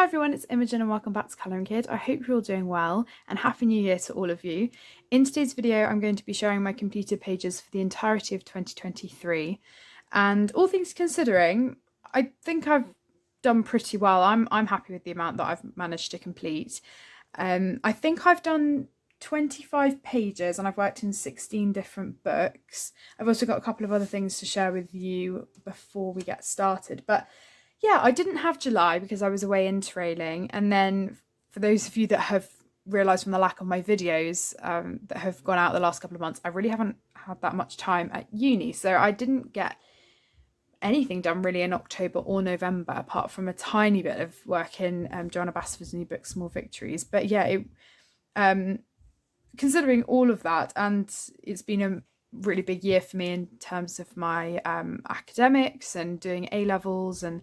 everyone, it's Imogen and welcome back to Colouring Kid. I hope you're all doing well and Happy New Year to all of you. In today's video I'm going to be showing my completed pages for the entirety of 2023, and all things considering I think I've done pretty well. I'm happy with the amount that I've managed to complete. I think I've done 25 pages and I've worked in 16 different books. I've also got a couple of other things to share with you before we get started, but yeah, I didn't have July because I was away interrailing, and then for those of you that have realised from the lack of my videos that have gone out the last couple of months, I really haven't had that much time at uni, so I didn't get anything done really in October or November apart from a tiny bit of work in Joanna Basford's new book Small Victories. But yeah, considering all of that, and it's been a really big year for me in terms of my academics and doing A-levels, and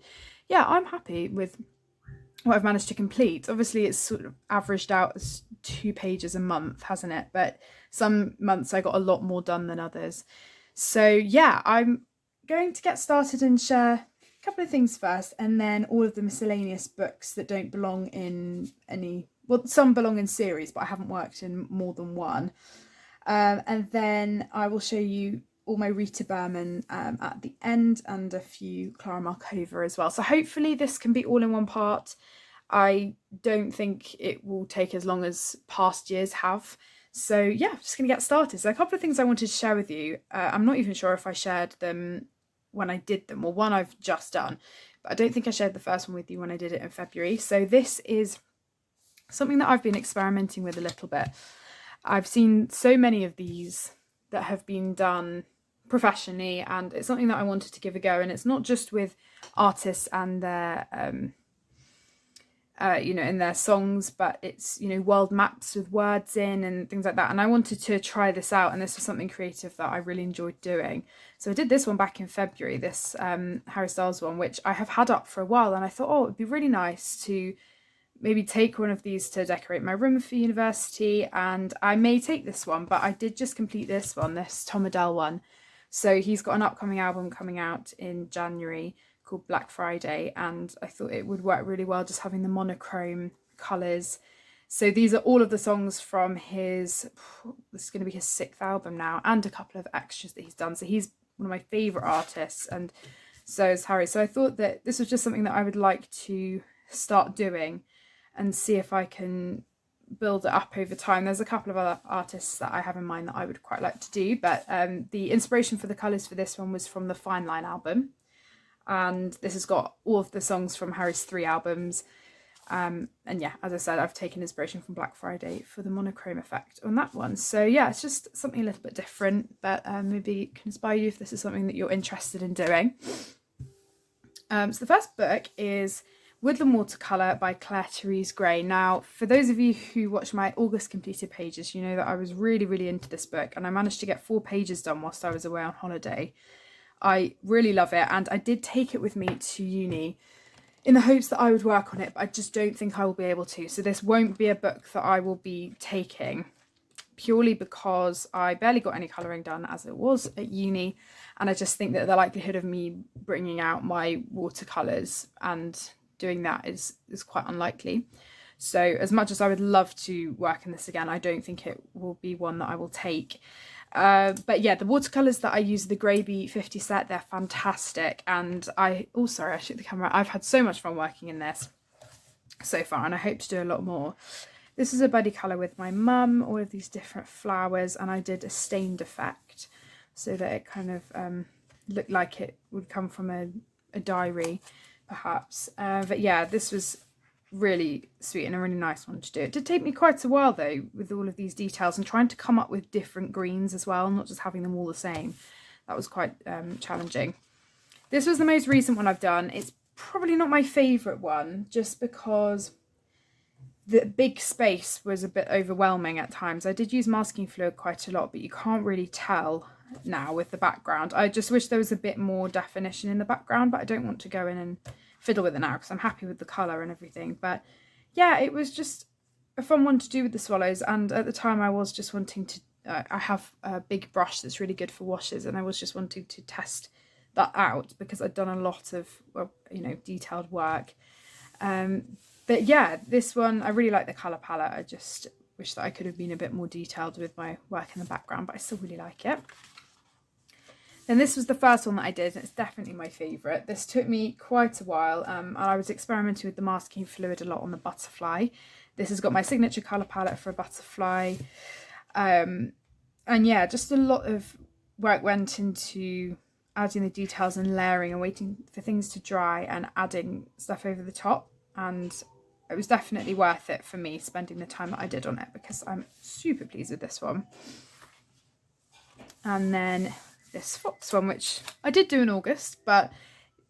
yeah, I'm happy with what I've managed to complete. Obviously it's sort of averaged out as 2 pages a month, hasn't it? But some months I got a lot more done than others. So yeah, I'm going to get started and share a couple of things first, and then all of the miscellaneous books that don't belong in any, well, some belong in series but I haven't worked in more than one. And then I will show you all my Reese Burma at the end, and a few Clara Markova as well. So hopefully this can be all in one part. I don't think it will take as long as past years have. So yeah, I'm just going to get started. So a couple of things I wanted to share with you. I'm not even sure if I shared them when I did them, or one I've just done, but I don't think I shared the first one with you when I did it in February. So this is something that I've been experimenting with a little bit. I've seen so many of these that have been done professionally, and it's something that I wanted to give a go. And it's not just with artists and their in their songs, but it's, world maps with words in and things like that. And I wanted to try this out, and this was something creative that I really enjoyed doing. So I did this one back in February, this Harry Styles one, which I have had up for a while, and I thought, it'd be really nice to maybe take one of these to decorate my room for university. And I may take this one, but I did just complete this one, this Tom Odell one. So he's got an upcoming album coming out in January called Black Friday, and I thought it would work really well just having the monochrome colours. So these are all of the songs from this is going to be his 6th album now, and a couple of extras that he's done. So he's one of my favourite artists, and so is Harry. So I thought that this was just something that I would like to start doing and see if I can build it up over time. There's a couple of other artists that I have in mind that I would quite like to do, but the inspiration for the colours for this one was from the Fine Line album, and this has got all of the songs from Harry's 3 albums. And yeah, as I said, I've taken inspiration from Black Friday for the monochrome effect on that one. So yeah, it's just something a little bit different, but maybe it can inspire you if this is something that you're interested in doing. So the first book is Woodland Watercolor by Claire Therese Gray. Now, for those of you who watch my August completed pages, you know that I was really into this book, and I managed to get 4 pages done whilst I was away on holiday. I really love it, and I did take it with me to uni in the hopes that I would work on it, but I just don't think I will be able to. So this won't be a book that I will be taking, purely because I barely got any colouring done as it was at uni, and I just think that the likelihood of me bringing out my watercolours and doing that is quite unlikely. So as much as I would love to work in this again, I don't think it will be one that I will take. But yeah, the watercolours that I use are the Graby 50 set. They're fantastic, and I shoot the camera. I've had so much fun working in this so far, and I hope to do a lot more. This is a buddy colour with my mum, all of these different flowers, and I did a stained effect so that it kind of looked like it would come from a diary perhaps. But yeah, this was really sweet and a really nice one to do. It did take me quite a while though, with all of these details and trying to come up with different greens as well, not just having them all the same. That was quite challenging. This was the most recent one I've done. It's probably not my favourite one, just because the big space was a bit overwhelming at times. I did use masking fluid quite a lot, but you can't really tell now with the background. I just wish there was a bit more definition in the background, but I don't want to go in and fiddle with it now because I'm happy with the colour and everything. But yeah, it was just a fun one to do with the swallows, and at the time I was just wanting to I have a big brush that's really good for washes, and I was just wanting to test that out because I'd done a lot of detailed work. But yeah, this one, I really like the colour palette. I just wish that I could have been a bit more detailed with my work in the background, but I still really like it. Then this was the first one that I did, and it's definitely my favourite. This took me quite a while, and I was experimenting with the masking fluid a lot on the butterfly. This has got my signature colour palette for a butterfly. And yeah, just a lot of work went into adding the details and layering and waiting for things to dry and adding stuff over the top. And it was definitely worth it for me spending the time that I did on it, because I'm super pleased with this one. And then this fox one, which I did do in August, but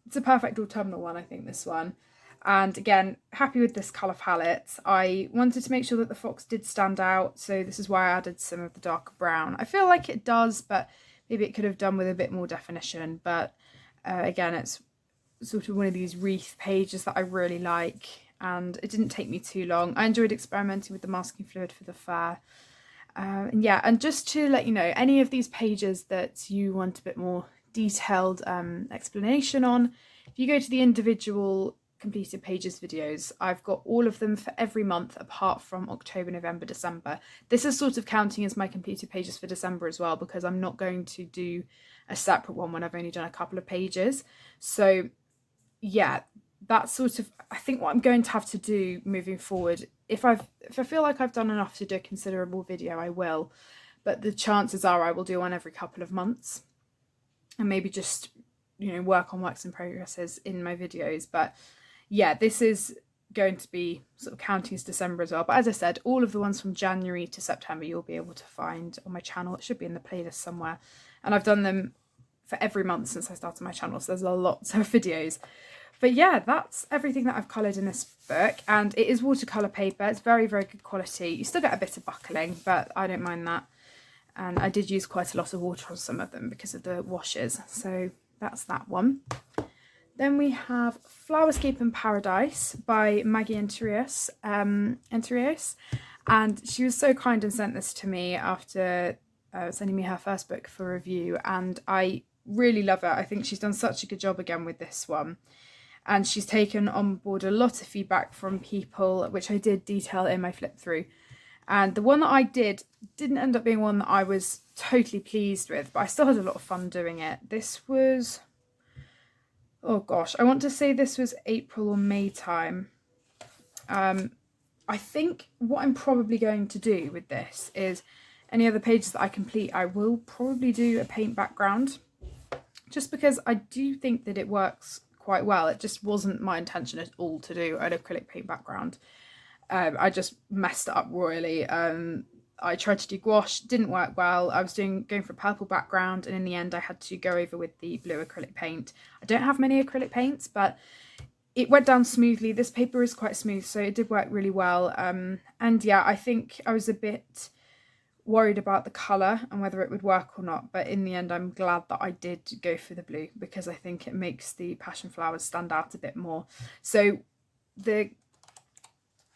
it's a perfect autumnal one, I think, this one. And again, happy with this colour palette. I wanted to make sure that the fox did stand out, so this is why I added some of the darker brown. I feel like it does, but maybe it could have done with a bit more definition. But again, it's sort of one of these wreath pages that I really like, and it didn't take me too long. I enjoyed experimenting with the masking fluid for the fair. And yeah, and just to let you know, any of these pages that you want a bit more detailed explanation on, if you go to the individual completed pages videos, I've got all of them for every month apart from October, November, December. This is sort of counting as my completed pages for December as well, because I'm not going to do a separate one when I've only done a couple of pages. So yeah, that's sort of, I think, what I'm going to have to do moving forward. If I feel like I've done enough to do a considerable video, I will, but the chances are I will do one every couple of months, and maybe just, you know, work on works in progresses in my videos. But yeah, this is going to be sort of counting as December as well. But as I said, all of the ones from January to September you'll be able to find on my channel. It should be in the playlist somewhere, and I've done them for every month since I started my channel, so there's a lot of videos. But yeah, that's everything that I've coloured in this book, and it is watercolour paper. It's very, very good quality. You still get a bit of buckling, but I don't mind that. And I did use quite a lot of water on some of them because of the washes, so that's that one. Then we have Flowerscape in Paradise by Maggie Enterios, and she was so kind and sent this to me after sending me her first book for review, and I really love it. I think she's done such a good job again with this one. And she's taken on board a lot of feedback from people, which I did detail in my flip through. And the one that I didn't end up being one that I was totally pleased with, but I still had a lot of fun doing it. This was, oh gosh, I want to say this was April or May time. I think what I'm probably going to do with this is any other pages that I complete, I will probably do a paint background, just because I do think that it works quite well. It just wasn't my intention at all to do an acrylic paint background. I just messed it up royally. I tried to do gouache, didn't work well. I was going for a purple background, and in the end I had to go over with the blue acrylic paint. I don't have many acrylic paints, but it went down smoothly. This paper is quite smooth, so it did work really well. And yeah, I think I was a bit worried about the colour and whether it would work or not, but in the end I'm glad that I did go for the blue, because I think it makes the passion flowers stand out a bit more. So the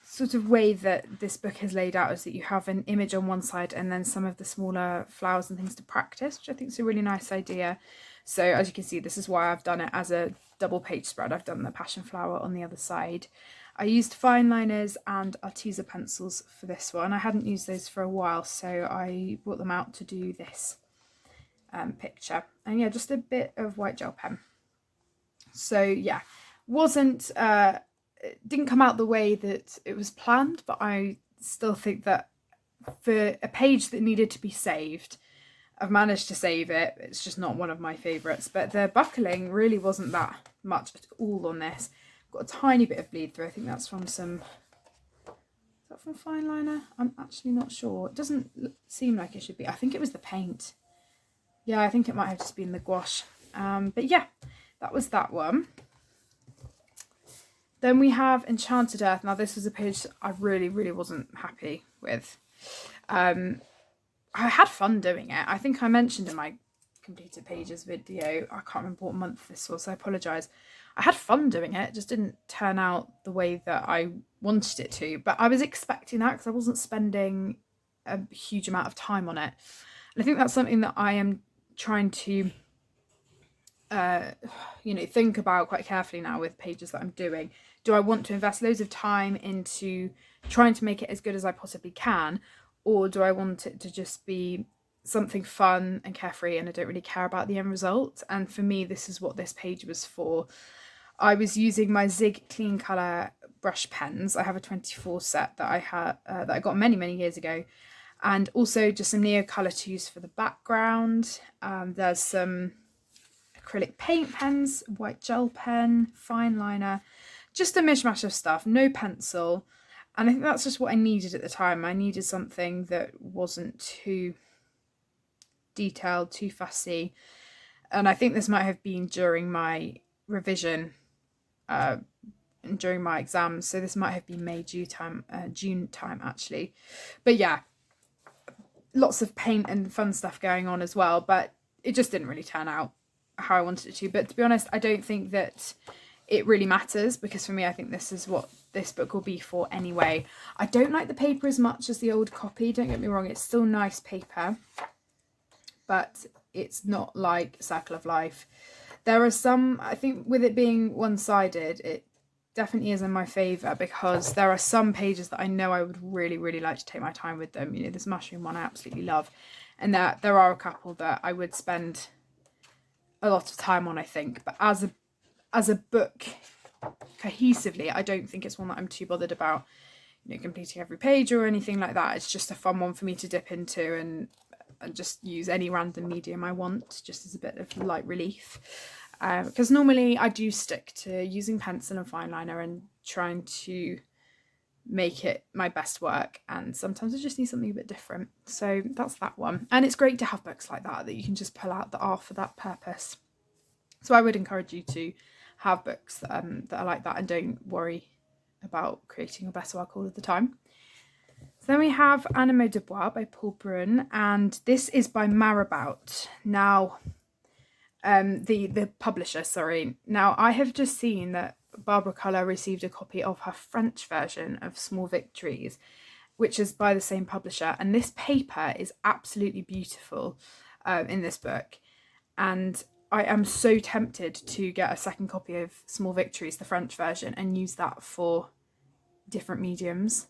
sort of way that this book is laid out is that you have an image on one side and then some of the smaller flowers and things to practice, which I think is a really nice idea. So as you can see, this is why I've done it as a double page spread. I've done the passion flower on the other side. I used fine liners and Arteza pencils for this one. I hadn't used those for a while, so I brought them out to do this picture. And yeah, just a bit of white gel pen. So yeah, didn't come out the way that it was planned, but I still think that for a page that needed to be saved, I've managed to save it. It's just not one of my favourites, but the buckling really wasn't that much at all on this. Got a tiny bit of bleed through. I think that's from is that from fine liner? I'm actually not sure. It doesn't seem like it should be. I think it was the paint. Yeah, I think it might have just been the gouache. But yeah, that was that one. Then we have Enchanted Earth. Now this was a page I really, really wasn't happy with. I had fun doing it. I think I mentioned in my completed pages video, I can't remember what month this was, so I apologise. I had fun doing it. It just didn't turn out the way that I wanted it to, but I was expecting that because I wasn't spending a huge amount of time on it. And I think that's something that I am trying to think about quite carefully now with pages that I'm doing. Do I want to invest loads of time into trying to make it as good as I possibly can, or do I want it to just be something fun and carefree and I don't really care about the end result? And for me, this is what this page was for. I was using my Zig Clean Colour brush pens. I have a 24 set that I had that I got many years ago, and also just some Neo colour to use for the background. There's some acrylic paint pens, white gel pen, fine liner, just a mishmash of stuff, no pencil. And I think that's just what I needed at the time. I needed something that wasn't too detailed, too fussy. And I think this might have been during my revision and during my exams, so this might have been June time actually. But yeah, lots of paint and fun stuff going on as well, but it just didn't really turn out how I wanted it to. But to be honest, I don't think that it really matters, because for me, I think this is what this book will be for anyway. I don't like the paper as much as the old copy, don't get me wrong, it's still nice paper, but it's not like Circle of Life. There are some, I think with it being one-sided, it definitely is in my favour, because there are some pages that I know I would really like to take my time with them. You know, this mushroom one I absolutely love, and there are a couple that I would spend a lot of time on, I think. But as a book cohesively, I don't think it's one that I'm too bothered about, you know, completing every page or anything like that. It's just a fun one for me to dip into and just use any random medium I want, just as a bit of light relief. Because normally I do stick to using pencil and fine liner and trying to make it my best work, and sometimes I just need something a bit different. So that's that one. And it's great to have books like that you can just pull out that are for that purpose. So I would encourage you to have books that are like that, and don't worry about creating your best work all of the time. So then we have Animo de Bois by Paul Brun, and this is by Marabout. Now, the publisher, sorry. Now, I have just seen that Barbara Culler received a copy of her French version of Small Victories, which is by the same publisher, and this paper is absolutely beautiful in this book, and I am so tempted to get a second copy of Small Victories, the French version, and use that for different mediums.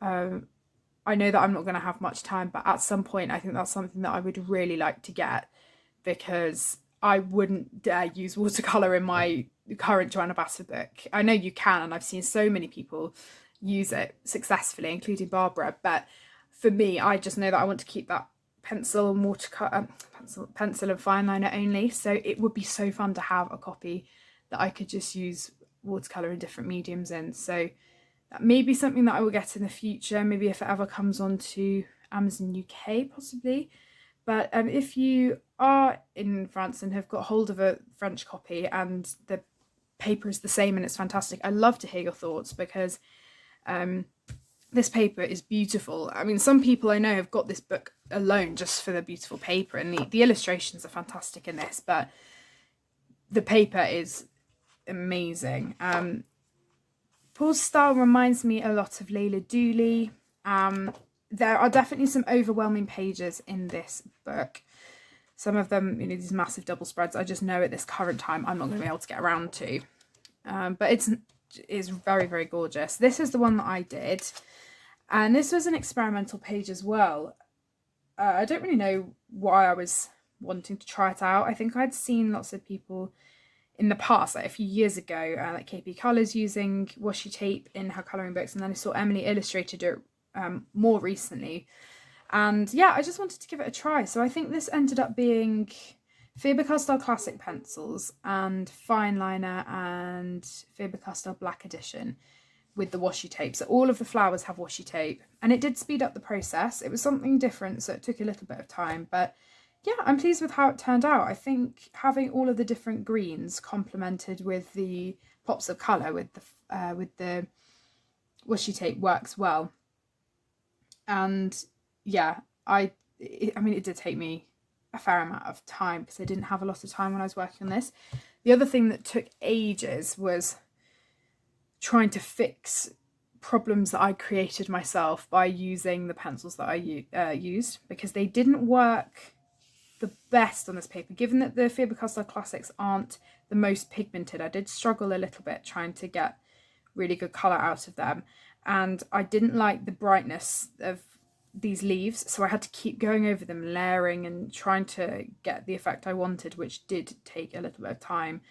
I know that I'm not going to have much time, but at some point I think that's something that I would really like to get, because I wouldn't dare use watercolour in my current Joanna Bassford book. I know you can, and I've seen so many people use it successfully, including Barbara, but for me, I just know that I want to keep that pencil and watercolor, pencil and fine liner only. So it would be so fun to have a copy that I could just use watercolor in different mediums in. So that may be something that I will get in the future, maybe if it ever comes on to Amazon UK possibly. But if you are in France and have got hold of a French copy and the paper is the same and it's fantastic, I'd love to hear your thoughts, because this paper is beautiful. I mean, some people I know have got this book alone just for the beautiful paper, and the illustrations are fantastic in this, but the paper is amazing. Paul's style reminds me a lot of Leila Dooley. There are definitely some overwhelming pages in this book. Some of them, you know, these massive double spreads, I just know at this current time I'm not going to be able to get around to. But it's very gorgeous. This is the one that I did, and this was an experimental page as well. I don't really know why I was wanting to try it out. I think I'd seen lots of people in the past, like a few years ago, like KP Colours using washi tape in her colouring books, and then I saw Emily illustrated it more recently, and yeah, I just wanted to give it a try. So I think this ended up being Faber-Castell Classic pencils and fine liner and Faber-Castell Black Edition with the washi tape. So all of the flowers have washi tape, and it did speed up the process. It was something different, so it took a little bit of time, but yeah, I'm pleased with how it turned out. I think having all of the different greens complemented with the pops of colour with the washi tape works well. And yeah, I mean, it did take me a fair amount of time because I didn't have a lot of time when I was working on this. The other thing that took ages was trying to fix problems that I created myself by using the pencils that I used, because they didn't work the best on this paper. Given that the Faber-Castell Classics aren't the most pigmented, I did struggle a little bit trying to get really good colour out of them. And I didn't like the brightness of these leaves, so I had to keep going over them, layering and trying to get the effect I wanted, which did take a little bit of time.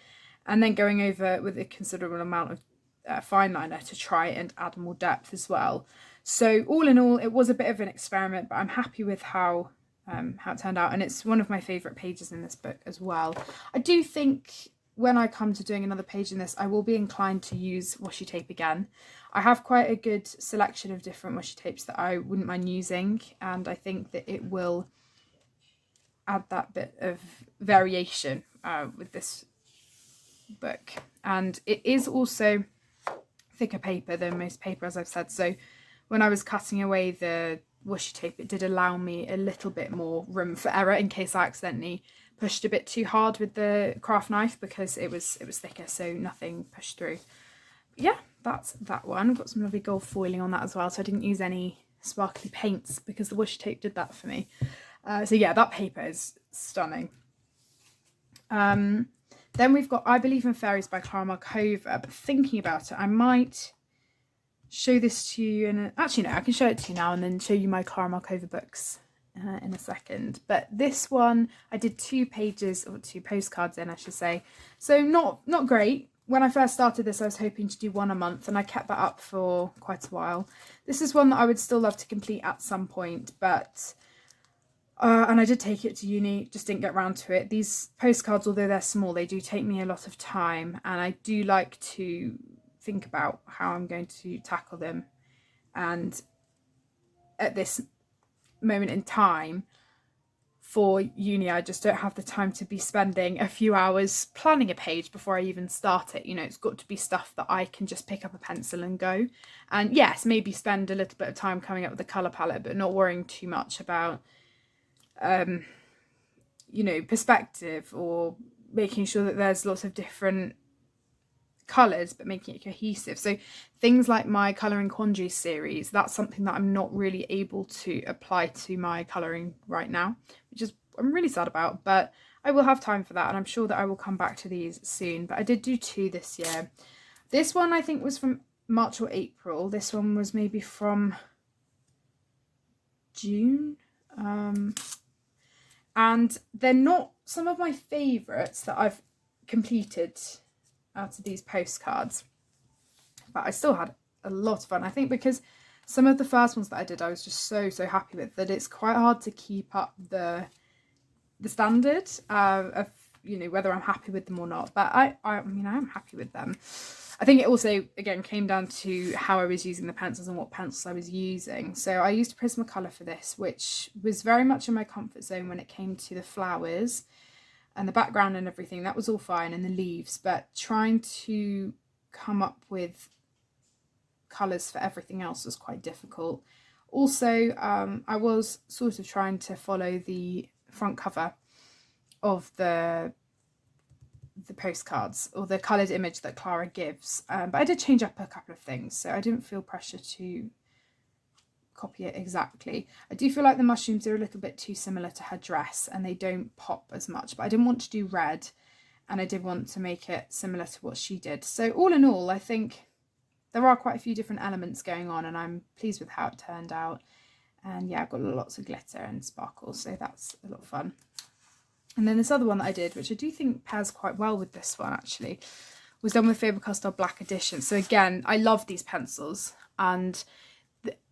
And then going over with a considerable amount of fine liner to try and add more depth as well. So all in all, it was a bit of an experiment, but I'm happy with how it turned out, and it's one of my favourite pages in this book as well. I do think when I come to doing another page in this, I will be inclined to use washi tape again. I have quite a good selection of different washi tapes that I wouldn't mind using, and I think that it will add that bit of variation with this book. And it is also thicker paper than most paper, as I've said, so when I was cutting away the washi tape, it did allow me a little bit more room for error in case I accidentally pushed a bit too hard with the craft knife, because it was thicker, so nothing pushed through. But yeah, that's that one. I've got some lovely gold foiling on that as well, so I didn't use any sparkly paints because the washi tape did that for me. So yeah, that paper is stunning. Then we've got I Believe in Fairies by Clara Markova, but thinking about it, I might show this to you in actually no, I can show it to you now and then show you my Clara Markova books in a second. But this one I did 2 pages, or 2 postcards in, I should say, so not great. When I first started this, I was hoping to do 1 a month, and I kept that up for quite a while. This is one that I would still love to complete at some point, but and I did take it to uni, just didn't get around to it. These postcards, although they're small, they do take me a lot of time, and I do like to think about how I'm going to tackle them. And at this moment in time for uni, I just don't have the time to be spending a few hours planning a page before I even start it. You know, it's got to be stuff that I can just pick up a pencil and go. And yes, maybe spend a little bit of time coming up with a colour palette, but not worrying too much about you know, perspective, or making sure that there's lots of different colours but making it cohesive. So things like my colouring quandary series, that's something that I'm not really able to apply to my colouring right now, which is I'm really sad about, but I will have time for that, and I'm sure that I will come back to these soon. But I did do 2 this year. This one I think was from March or April. This one was maybe from June. And they're not some of my favourites that I've completed out of these postcards, but I still had a lot of fun. I think because some of the first ones that I did, I was just so happy with, that it's quite hard to keep up the standard of, you know, whether I'm happy with them or not. But I mean, I am happy with them. I think it also, again, came down to how I was using the pencils and what pencils I was using. So I used Prismacolor for this, which was very much in my comfort zone when it came to the flowers and the background and everything. That was all fine, and the leaves, but trying to come up with colours for everything else was quite difficult. Also, I was sort of trying to follow the front cover of the postcards, or the coloured image that Clara gives, but I did change up a couple of things, so I didn't feel pressure to copy it exactly. I do feel like the mushrooms are a little bit too similar to her dress and they don't pop as much, but I didn't want to do red, and I did want to make it similar to what she did. So all in all, I think there are quite a few different elements going on, and I'm pleased with how it turned out. And yeah, I've got lots of glitter and sparkles, so that's a lot of fun. And then this other one that I did, which I do think pairs quite well with this one actually, was done with Faber-Castell Black Edition. So again, I love these pencils, and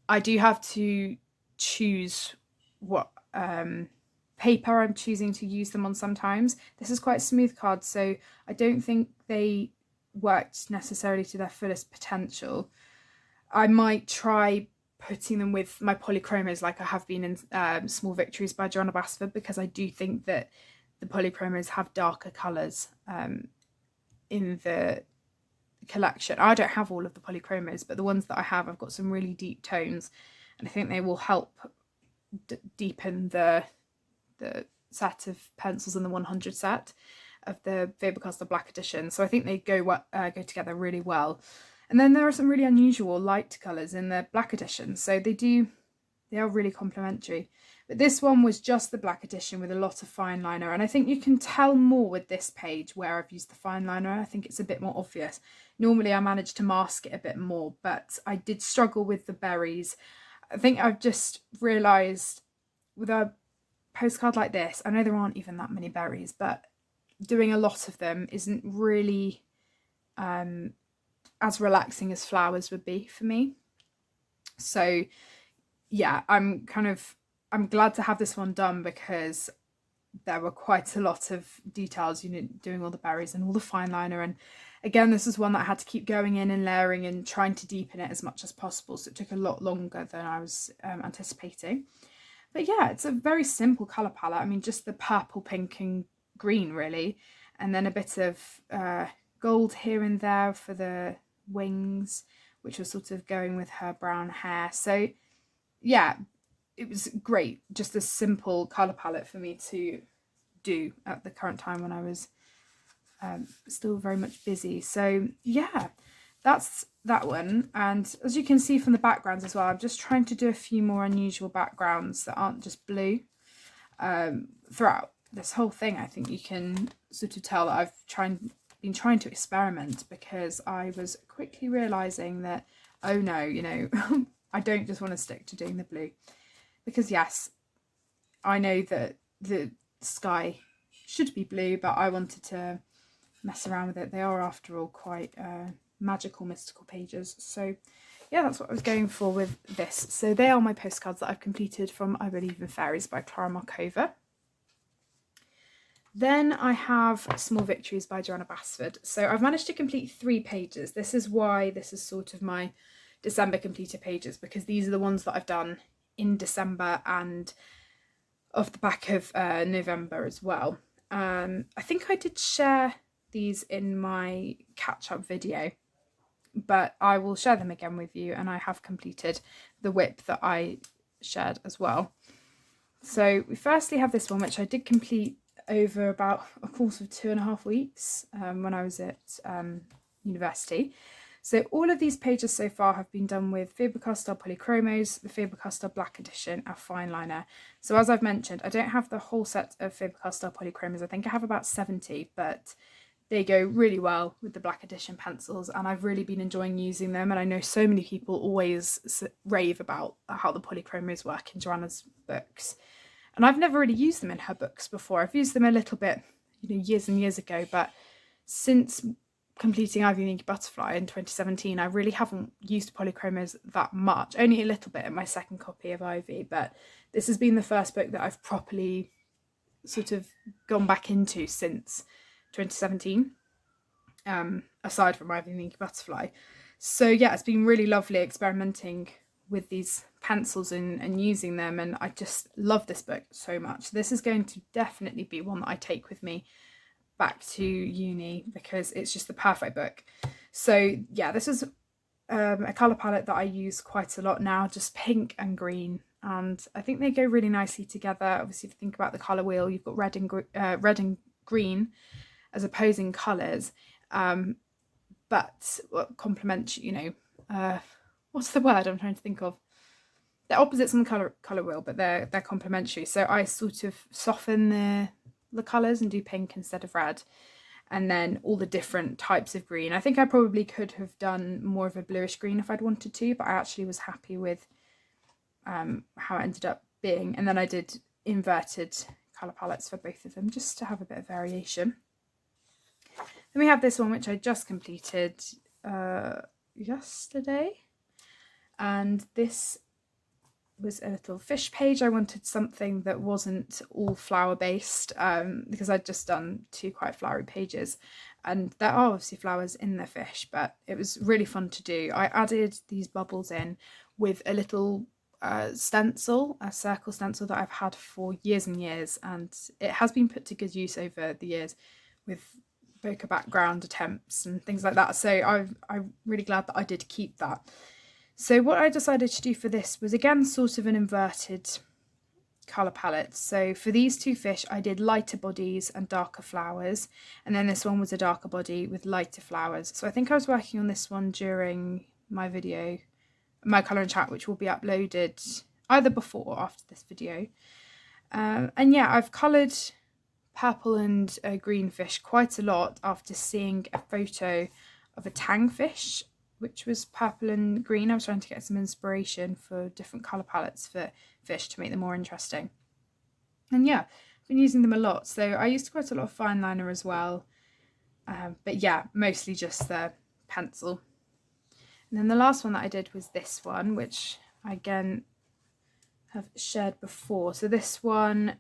I do have to choose what paper I'm choosing to use them on sometimes. This is quite a smooth card, so I don't think they worked necessarily to their fullest potential. I might try putting them with my polychromos like I have been in Small Victories by Joanna Basford, because I do think that the polychromos have darker colours in the collection. I don't have all of the polychromos, but the ones that I have, I've got some really deep tones, and I think they will help deepen the set of pencils in the 100 set of the Faber-Castell Black Edition. So I think they go together really well. And then there are some really unusual light colours in the Black Edition, so they are really complementary. But this one was just the black edition with a lot of fine liner, and I think you can tell more with this page where I've used the fine liner. I think it's a bit more obvious. Normally I manage to mask it a bit more, but I did struggle with the berries. I think I've just realised with a postcard like this, I know there aren't even that many berries, but doing a lot of them isn't really as relaxing as flowers would be for me. So yeah, I'm glad to have this one done, because there were quite a lot of details, you know, doing all the berries and all the fine liner. And again, this is one that I had to keep going in and layering and trying to deepen it as much as possible. So it took a lot longer than I was anticipating. But yeah, it's a very simple colour palette. I mean, just the purple, pink and green really. And then a bit of gold here and there for the wings, which was sort of going with her brown hair. So yeah, it was great. Just a simple colour palette for me to do at the current time when I was still very much busy. So yeah, that's that one. And as you can see from the backgrounds as well, I'm just trying to do a few more unusual backgrounds that aren't just blue. Throughout this whole thing, I think you can sort of tell that I've been trying to experiment, because I was quickly realising that, oh no, you know, I don't just want to stick to doing the blue. Because yes, I know that the sky should be blue, but I wanted to mess around with it. They are, after all, quite magical, mystical pages. So yeah, that's what I was going for with this. So they are my postcards that I've completed from I Believe in Fairies by Clara Markova. Then I have Small Victories by Joanna Basford. So I've managed to complete 3 pages. This is why this is sort of my December completed pages, because these are the ones that I've done in December and off the back of November as well. I think I did share these in my catch-up video, but I will share them again with you, and I have completed the whip that I shared as well. So we firstly have this one, which I did complete over about a course of 2.5 weeks when I was at university. So all of these pages so far have been done with Faber-Castell Polychromos, the Faber-Castell Black Edition and fine liner. So as I've mentioned, I don't have the whole set of Faber-Castell Polychromos. I think I have about 70, but they go really well with the Black Edition pencils, and I've really been enjoying using them. And I know so many people always rave about how the polychromos work in Joanna's books. And I've never really used them in her books before. I've used them a little bit, you know, years and years ago, but since completing Ivy and the Inky Butterfly in 2017, I really haven't used polychromos that much, only a little bit in my second copy of Ivy, but this has been the first book that I've properly sort of gone back into since 2017, aside from Ivy and the Inky Butterfly. So yeah, it's been really lovely experimenting with these pencils and using them, and I just love this book so much. This is going to definitely be one that I take with me back to uni, because it's just the perfect book. So yeah, this is a colour palette that I use quite a lot now, just pink and green, and I think they go really nicely together. Obviously, if you think about the colour wheel, you've got red and green as opposing colours, but complement, you know, what's the word I'm trying to think of? They're opposites on the colour wheel, but they're complementary. So I sort of soften the colours and do pink instead of red, and then all the different types of green. I think I probably could have done more of a bluish green if I'd wanted to, but I actually was happy with how it ended up being. And then I did inverted colour palettes for both of them, just to have a bit of variation. Then we have this one, which I just completed yesterday, and this was a little fish page. I wanted something that wasn't all flower based, because I'd just done 2 quite flowery pages, and there are obviously flowers in the fish, but it was really fun to do. I added these bubbles in with a little stencil, a circle stencil that I've had for years and years, and it has been put to good use over the years with bokeh background attempts and things like that. So I'm really glad that I did keep that. So what I decided to do for this was, again, sort of an inverted colour palette. So for these 2 fish, I did lighter bodies and darker flowers, and then this one was a darker body with lighter flowers. So I think I was working on this one during my video, my colour and chat, which will be uploaded either before or after this video. And yeah, I've coloured purple and green fish quite a lot after seeing a photo of a tang fish, which was purple and green. I was trying to get some inspiration for different colour palettes for fish to make them more interesting. And yeah, I've been using them a lot. So I used quite a lot of fine liner as well. But yeah, mostly just the pencil. And then the last one that I did was this one, which I again have shared before. So this one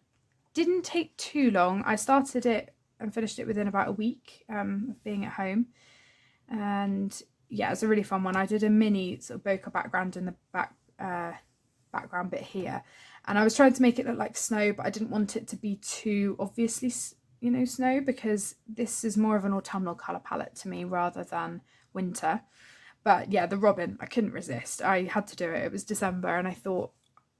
didn't take too long. I started it and finished it within about a week of being at home. And yeah, it's a really fun one. I did a mini sort of bokeh background in the background bit here. And I was trying to make it look like snow, but I didn't want it to be too obviously, you know, snow, because this is more of an autumnal colour palette to me rather than winter. But yeah, the robin, I couldn't resist. I had to do it. It was December and I thought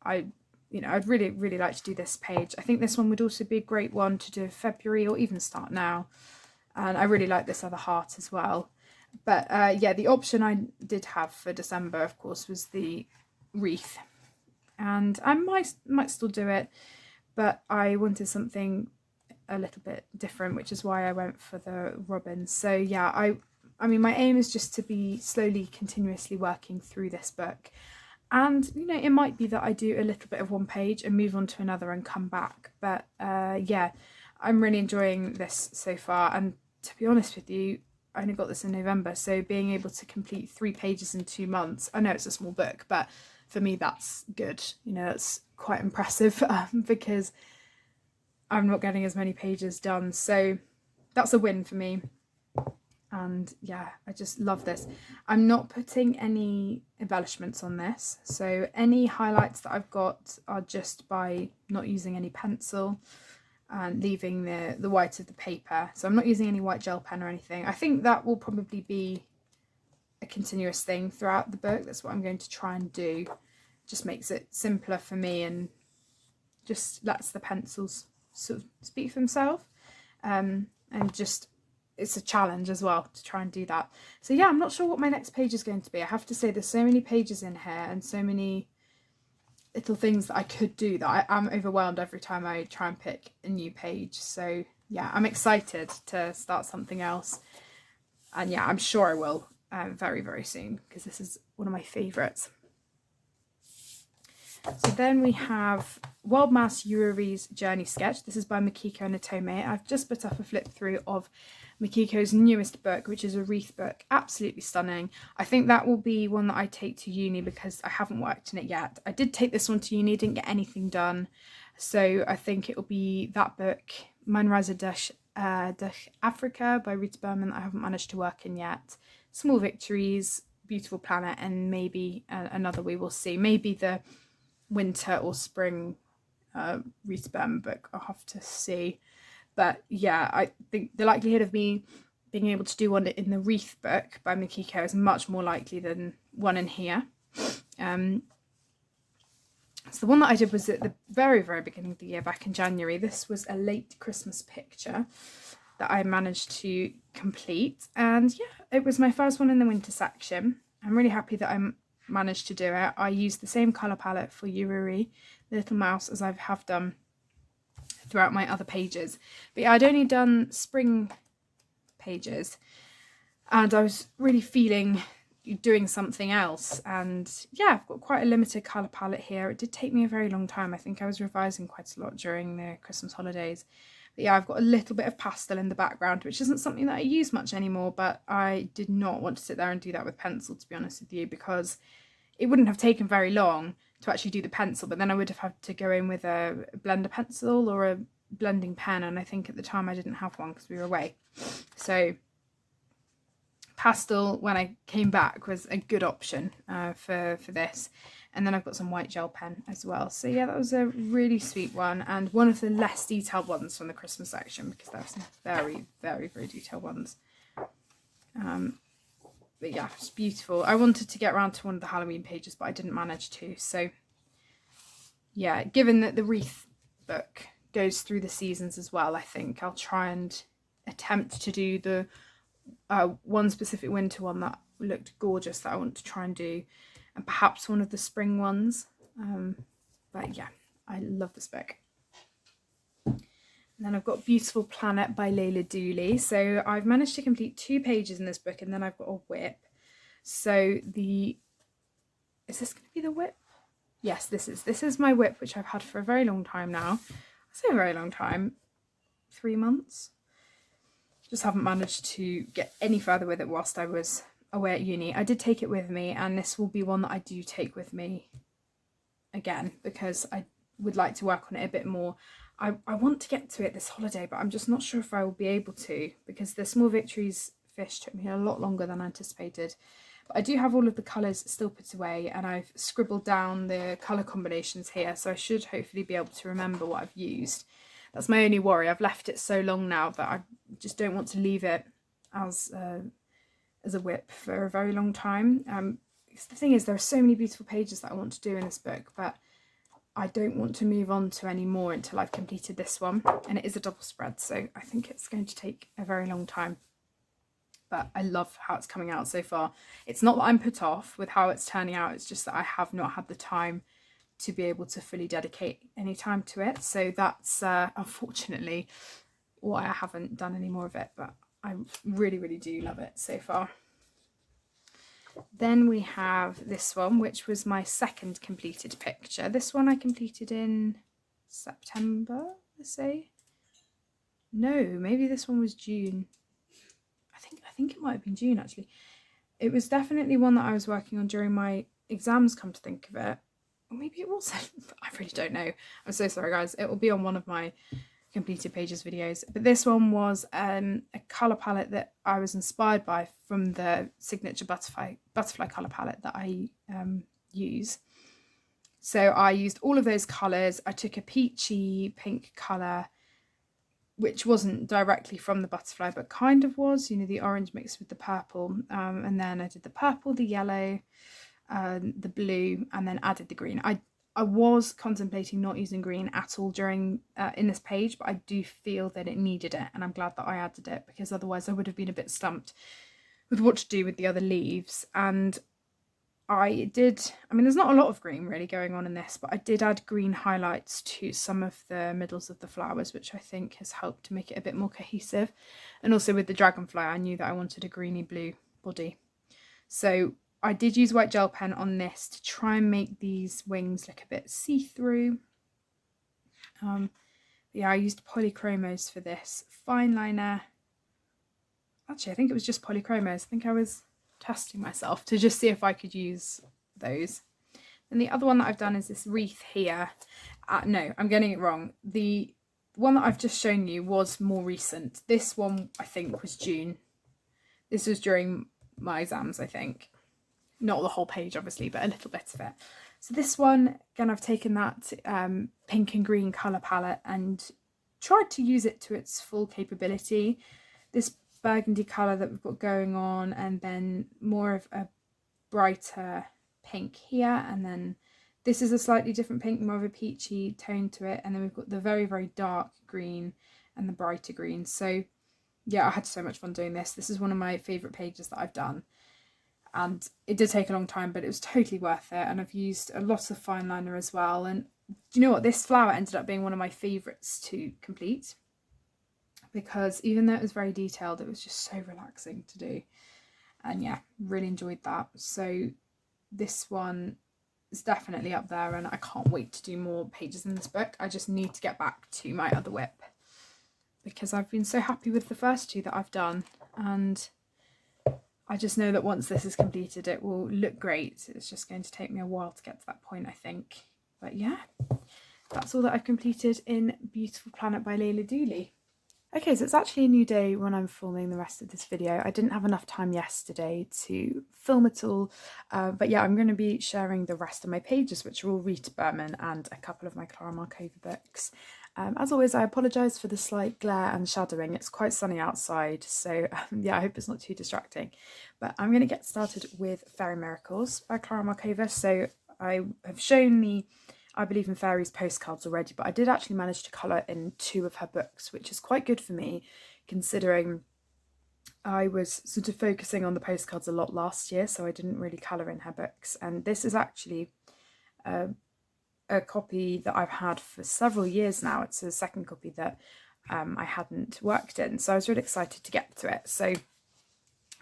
I'd really like to do this page. I think this one would also be a great one to do February or even start now. And I really like this other heart as well. But yeah, the option I did have for December, of course, was the wreath. And I might still do it, but I wanted something a little bit different, which is why I went for the robin. So yeah, I mean, my aim is just to be slowly, continuously working through this book. And, you know, it might be that I do a little bit of one page and move on to another and come back. But yeah, I'm really enjoying this so far. And to be honest with you, I only got this in November. So being able to complete 3 pages in 2 months, I know it's a small book, but for me, that's good. You know, it's quite impressive because I'm not getting as many pages done. So that's a win for me. And yeah, I just love this. I'm not putting any embellishments on this, so any highlights that I've got are just by not using any pencil and leaving the white of the paper. So I'm not using any white gel pen or anything. I think that will probably be a continuous thing throughout the book. That's what I'm going to try and do. Just makes it simpler for me and just lets the pencils sort of speak for themselves. And just, it's a challenge as well to try and do that. So yeah, I'm not sure what my next page is going to be. I have to say there's so many pages in here and so many little things that I could do that I am overwhelmed every time I try and pick a new page. So yeah, I'm excited to start something else. And yeah, I'm sure I will very, very soon, because this is one of my favourites. So then we have Wild Mouse Yuri's Journey Sketch. This is by Makiko and Atome. I've just put up a flip through of Makiko's newest book, which is a wreath book. Absolutely stunning. I think that will be one that I take to uni because I haven't worked in it yet. I did take this one to uni, didn't get anything done. So I think it will be that book, Mein Reise durch Africa by Reese Burma, that I haven't managed to work in yet. Small Victories, Beautiful Planet, and maybe another, we will see. Maybe the winter or spring Reese Burma book, I'll have to see. But yeah, I think the likelihood of me being able to do one in the wreath book by Makiko is much more likely than one in here. So the one that I did was at the very, very beginning of the year, back in January. This was a late Christmas picture that I managed to complete. And yeah, it was my first one in the winter section. I'm really happy that I managed to do it. I used the same colour palette for Yuri, the little mouse, as I have done throughout my other pages. But yeah, I'd only done spring pages and I was really feeling doing something else. And yeah, I've got quite a limited colour palette here. It did take me a very long time. I think I was revising quite a lot during the Christmas holidays. But yeah, I've got a little bit of pastel in the background, which isn't something that I use much anymore, but I did not want to sit there and do that with pencil, to be honest with you, because it wouldn't have taken very long to actually do the pencil, but then I would have had to go in with a blender pencil or a blending pen, and I think at the time I didn't have one because we were away. So pastel, when I came back, was a good option for this. And then I've got some white gel pen as well. So yeah, that was a really sweet one, and one of the less detailed ones from the Christmas section, because there were some very, very, very detailed ones. But yeah, it's beautiful. I wanted to get around to one of the Halloween pages, but I didn't manage to. So yeah, given that the wreath book goes through the seasons as well, I think I'll try and attempt to do the one specific winter one that looked gorgeous that I want to try and do, and perhaps one of the spring ones. But yeah, I love this book. And then I've got Beautiful Planet by Leila Dooley. So I've managed to complete 2 pages in this book, and then I've got a whip. So is this going to be the whip? Yes, this is my whip, which I've had for a very long time now. I say a very long time, 3 months. Just haven't managed to get any further with it whilst I was away at uni. I did take it with me, and this will be one that I do take with me again because I would like to work on it a bit more. I want to get to it this holiday, but I'm just not sure if I will be able to, because the Small Victories fish took me a lot longer than anticipated. But I do have all of the colours still put away, and I've scribbled down the colour combinations here, so I should hopefully be able to remember what I've used. That's my only worry. I've left it so long now that I just don't want to leave it as a whip for a very long time. The thing is, there are so many beautiful pages that I want to do in this book, but I don't want to move on to any more until I've completed this one, and it is a double spread, so I think it's going to take a very long time. But I love how it's coming out so far. It's not that I'm put off with how it's turning out, it's just that I have not had the time to be able to fully dedicate any time to it. So that's unfortunately why I haven't done any more of it, but I really, really do love it so far. Then we have this one, which was my second completed picture. This one I completed in September, I say. No, maybe this one was June. I think it might have been June, actually. It was definitely one that I was working on during my exams, come to think of it. Or maybe it wasn't. I really don't know. I'm so sorry, guys. It will be on one of my completed pages videos. But this one was a colour palette that I was inspired by from the signature butterfly colour palette that I use. So I used all of those colours. I took a peachy pink colour, which wasn't directly from the butterfly, but kind of was, you know, the orange mixed with the purple. And then I did the purple, the yellow, the blue, and then added the green. I was contemplating not using green at all during in this page, but I do feel that it needed it, and I'm glad that I added it, because otherwise I would have been a bit stumped with what to do with the other leaves. And I mean, there's not a lot of green really going on in this, but I did add green highlights to some of the middles of the flowers, which I think has helped to make it a bit more cohesive. And also with the dragonfly, I knew that I wanted a greeny blue body. So I did use white gel pen on this to try and make these wings look a bit see-through. Yeah, I used polychromos for this. Fine liner. Actually, I think it was just polychromos. I think I was testing myself to just see if I could use those. And the other one that I've done is this wreath here. No, I'm getting it wrong. The one that I've just shown you was more recent. This one, I think, was June. This was during my exams, I think. Not the whole page, obviously, but a little bit of it. So this one, again, I've taken that pink and green colour palette and tried to use it to its full capability. This burgundy colour that we've got going on, and then more of a brighter pink here, and then this is a slightly different pink, more of a peachy tone to it, and then we've got the very, very dark green and the brighter green. So yeah, I had so much fun doing this. This is one of my favourite pages that I've done. And it did take a long time, but it was totally worth it. And I've used a lot of fine liner as well. And do you know what? This flower ended up being one of my favourites to complete, because even though it was very detailed, it was just so relaxing to do. And yeah, really enjoyed that. So this one is definitely up there, and I can't wait to do more pages in this book. I just need to get back to my other whip, because I've been so happy with the first two that I've done. And I just know that once this is completed, it will look great. It's just going to take me a while to get to that point, I think. But yeah, that's all that I've completed in Beautiful Planet by Leila Dooley. Okay, so it's actually a new day when I'm filming the rest of this video. I didn't have enough time yesterday to film it all, but yeah, I'm going to be sharing the rest of my pages, which are all Reese Burma and a couple of my Clara Markova books. As always, I apologise for the slight glare and shadowing. It's quite sunny outside, so yeah, I hope it's not too distracting. But I'm going to get started with Fairy Miracles by Clara Markova. So I have shown the I Believe in Fairies postcards already, but I did actually manage to colour in 2 of her books, which is quite good for me, considering I was sort of focusing on the postcards a lot last year, so I didn't really colour in her books. And this is actually a copy that I've had for several years now. It's a second copy that I hadn't worked in. So I was really excited to get to it. So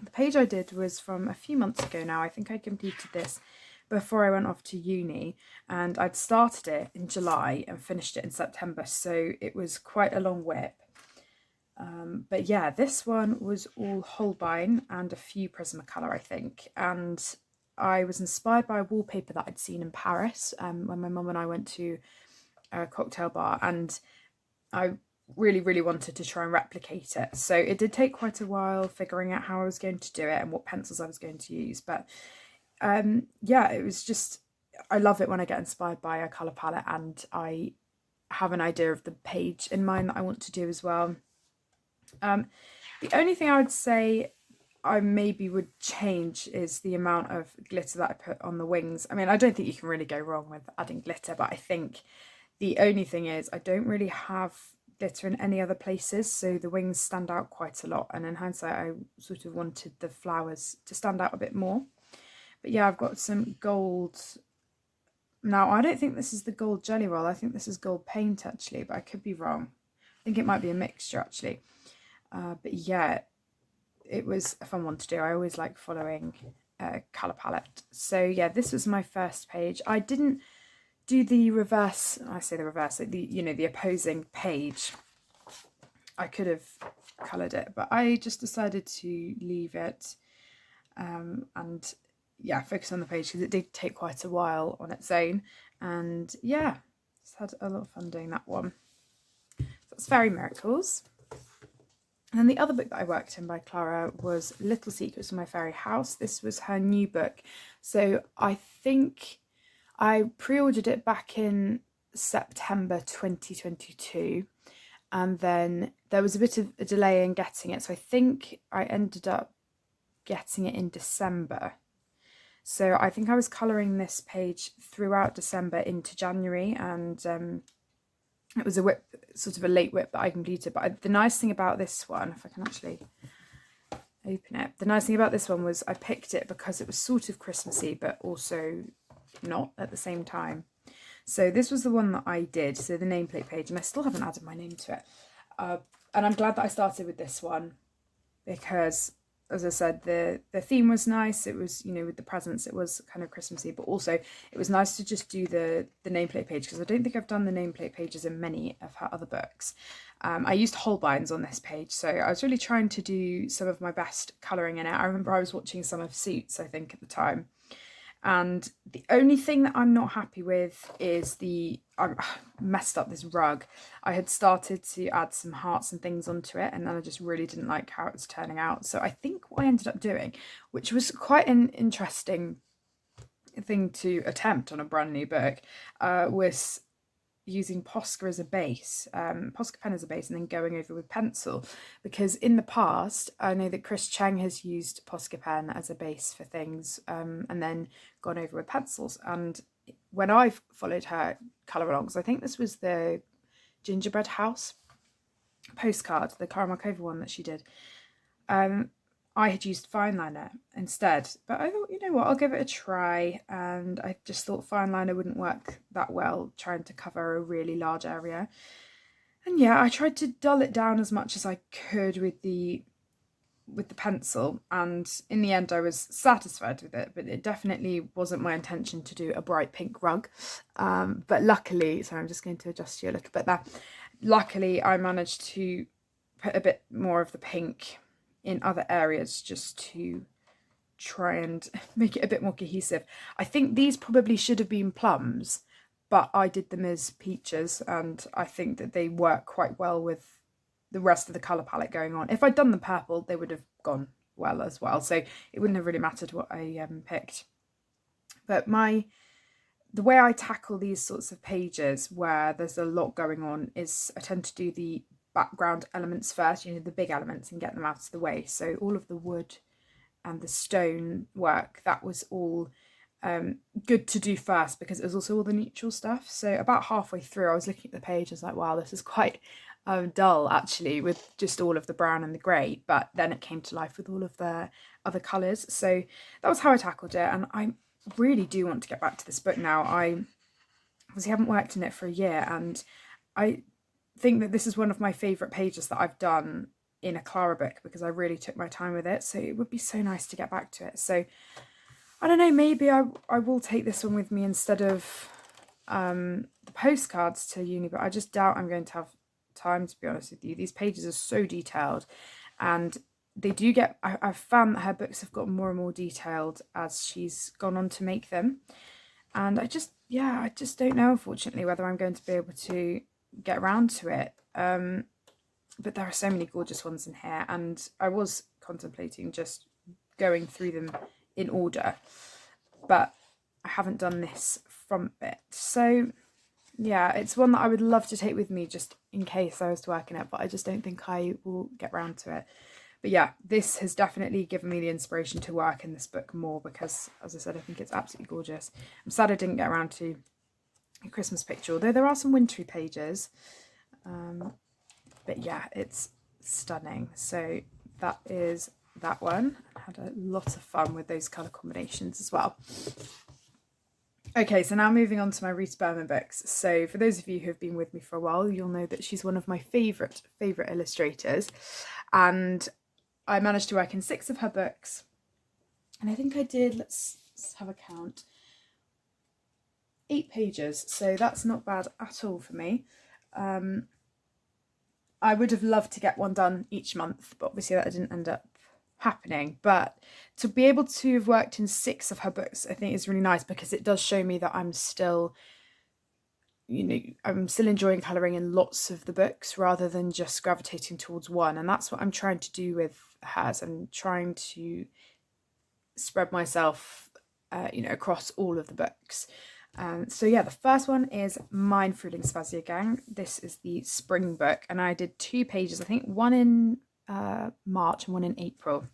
the page I did was from a few months ago now. I think I completed this before I went off to uni, and I'd started it in July and finished it in September, so it was quite a long whip. But yeah, this one was all Holbein and a few Prismacolor, I think, and I was inspired by a wallpaper that I'd seen in Paris when my mum and I went to a cocktail bar, and I really wanted to try and replicate it. So it did take quite a while figuring out how I was going to do it and what pencils I was going to use, but yeah, it was just, I love it when I get inspired by a colour palette and I have an idea of the page in mind that I want to do as well. The only thing I would say I maybe would change is the amount of glitter that I put on the wings. I mean, I don't think you can really go wrong with adding glitter, but I think the only thing is I don't really have glitter in any other places, so the wings stand out quite a lot, and in hindsight I sort of wanted the flowers to stand out a bit more. But yeah, I've got some gold. Now, I don't think this is the gold jelly roll. I think this is gold paint, actually, but I could be wrong. I think it might be a mixture, actually. But yeah, it was a fun one to do. I always like following a colour palette. So yeah, this was my first page. I didn't do the reverse, I say the reverse, like the, you know, the opposing page. I could have coloured it, but I just decided to leave it and yeah, focus on the page because it did take quite a while on its own. And yeah, just had a lot of fun doing that one. So that's Fairy Miracles. And then the other book that I worked in by Clara was Little Secrets from My Fairy House. This was her new book. So I think I pre-ordered it back in September 2022. And then there was a bit of a delay in getting it. So I think I ended up getting it in December. So I think I was colouring this page throughout December into January, and it was a whip, sort of a late whip that I completed. But the nice thing about this one, if I can actually open it, the nice thing about this one was I picked it because it was sort of Christmassy, but also not at the same time. So this was the one that I did, so the nameplate page, and I still haven't added my name to it. And I'm glad that I started with this one because, as I said, the theme was nice. It was, you know, with the presents, it was kind of Christmassy, but also it was nice to just do the nameplate page because I don't think I've done the nameplate pages in many of her other books. I used Holbeins on this page, so I was really trying to do some of my best colouring in it. I remember I was watching some of Suits, I think, at the time. And the only thing that I'm not happy with is I messed up this rug. I had started to add some hearts and things onto it, and then I just really didn't like how it was turning out. So I think what I ended up doing, which was quite an interesting thing to attempt on a brand new book, was using Posca as a base, Posca pen as a base, and then going over with pencil, because in the past I know that Chris Cheng has used Posca pen as a base for things and then gone over with pencils. And when I've followed her colour alongs, I think this was the Gingerbread House postcard, the Clara Markova one that she did, I had used fine liner instead, but I thought, you know what, I'll give it a try, and I just thought fine liner wouldn't work that well trying to cover a really large area. And yeah, I tried to dull it down as much as I could with the pencil, and in the end I was satisfied with it, but it definitely wasn't my intention to do a bright pink rug. But luckily, sorry, I'm just going to adjust you a little bit there. Luckily, I managed to put a bit more of the pink in other areas just to try and make it a bit more cohesive. I think these probably should have been plums, but I did them as peaches, and I think that they work quite well with the rest of the colour palette going on. If I'd done the purple, they would have gone well as well, so it wouldn't have really mattered what I picked. But the way I tackle these sorts of pages where there's a lot going on is I tend to do the background elements first, you know, the big elements, and get them out of the way. So all of the wood and the stone work, that was all good to do first because it was also all the neutral stuff. So about halfway through I was looking at the page, I was like, wow, this is quite dull actually with just all of the brown and the grey, but then it came to life with all of the other colours. So that was how I tackled it, and I really do want to get back to this book now. I obviously haven't worked in it for a year, and I think that this is one of my favourite pages that I've done in a Clara book, because I really took my time with it, so it would be so nice to get back to it. So I don't know, maybe I will take this one with me instead of the postcards to uni, but I just doubt I'm going to have time, to be honest with you. These pages are so detailed, and they do get, I've found that her books have gotten more and more detailed as she's gone on to make them, and I just don't know, unfortunately, whether I'm going to be able to get around to it. But there are so many gorgeous ones in here, and I was contemplating just going through them in order, but I haven't done this from it. So yeah, it's one that I would love to take with me just in case I was to work in it, but I just don't think I will get round to it. But yeah, this has definitely given me the inspiration to work in this book more, because, as I said, I think it's absolutely gorgeous. I'm sad I didn't get around to a Christmas picture, although there are some wintry pages. But yeah, it's stunning. So that is that one. I had a lot of fun with those colour combinations as well. Okay, so now moving on to my Reese Burma books. So for those of you who have been with me for a while, you'll know that she's one of my favourite illustrators. And I managed to work in 6 of her books. And I think I did, let's have a count, 8 pages. So that's not bad at all for me. I would have loved to get one done each month, but obviously that didn't end up happening. But to be able to have worked in 6 of her books, I think is really nice, because it does show me that I'm still, I'm still enjoying colouring in lots of the books rather than just gravitating towards one. And that's what I'm trying to do with hers. I'm trying to spread myself, across all of the books. So yeah, the first one is Mein Frühlingsspaziergang. This is the spring book, and I did 2 pages, I think one in March and one in April.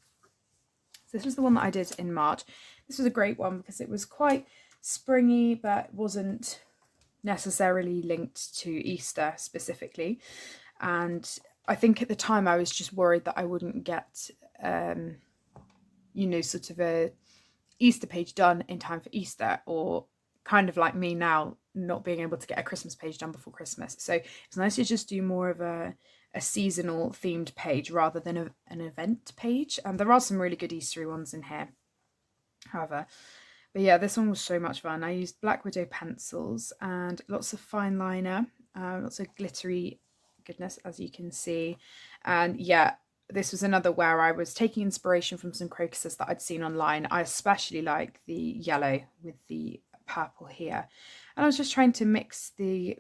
So this was the one that I did in March. This was a great one because it was quite springy, but wasn't necessarily linked to Easter specifically. And I think at the time I was just worried that I wouldn't get, sort of a Easter page done in time for Easter, or kind of like me now, not being able to get a Christmas page done before Christmas. So it's nice to just do more of a seasonal themed page rather than an event page. And there are some really good Eastery ones in here, however. But yeah, this one was so much fun. I used Black Widow pencils and lots of fine liner, lots of glittery goodness, as you can see. And yeah, this was another where I was taking inspiration from some crocuses that I'd seen online. I especially like the yellow with the purple here, and I was just trying to mix the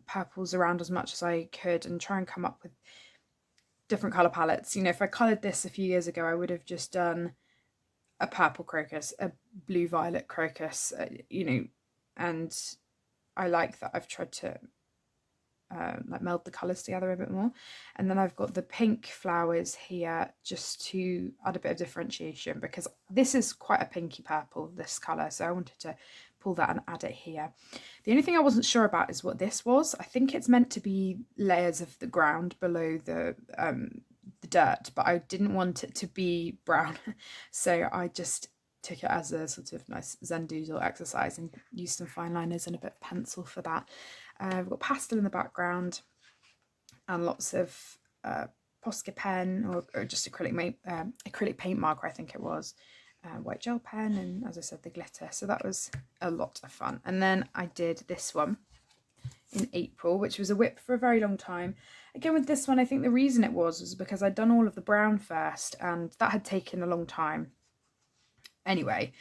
purples around as much as I could and try and come up with different colour palettes. If I coloured this a few years ago, I would have just done a purple crocus, a blue violet crocus, and I like that I've tried to meld the colours together a bit more. And then I've got the pink flowers here just to add a bit of differentiation, because this is quite a pinky purple, this colour, so I wanted to pull that and add it here. The only thing I wasn't sure about is what this was. I think it's meant to be layers of the ground below the dirt, but I didn't want it to be brown, so I just took it as a sort of nice Zen doodle exercise and used some fine liners and a bit of pencil for that. We've got pastel in the background and lots of Posca pen or just acrylic paint marker, I think it was, white gel pen, and as I said, the glitter. So that was a lot of fun. And then I did this one in April, which was a whip for a very long time. Again, with this one, I think the reason it was because I'd done all of the brown first, and that had taken a long time anyway.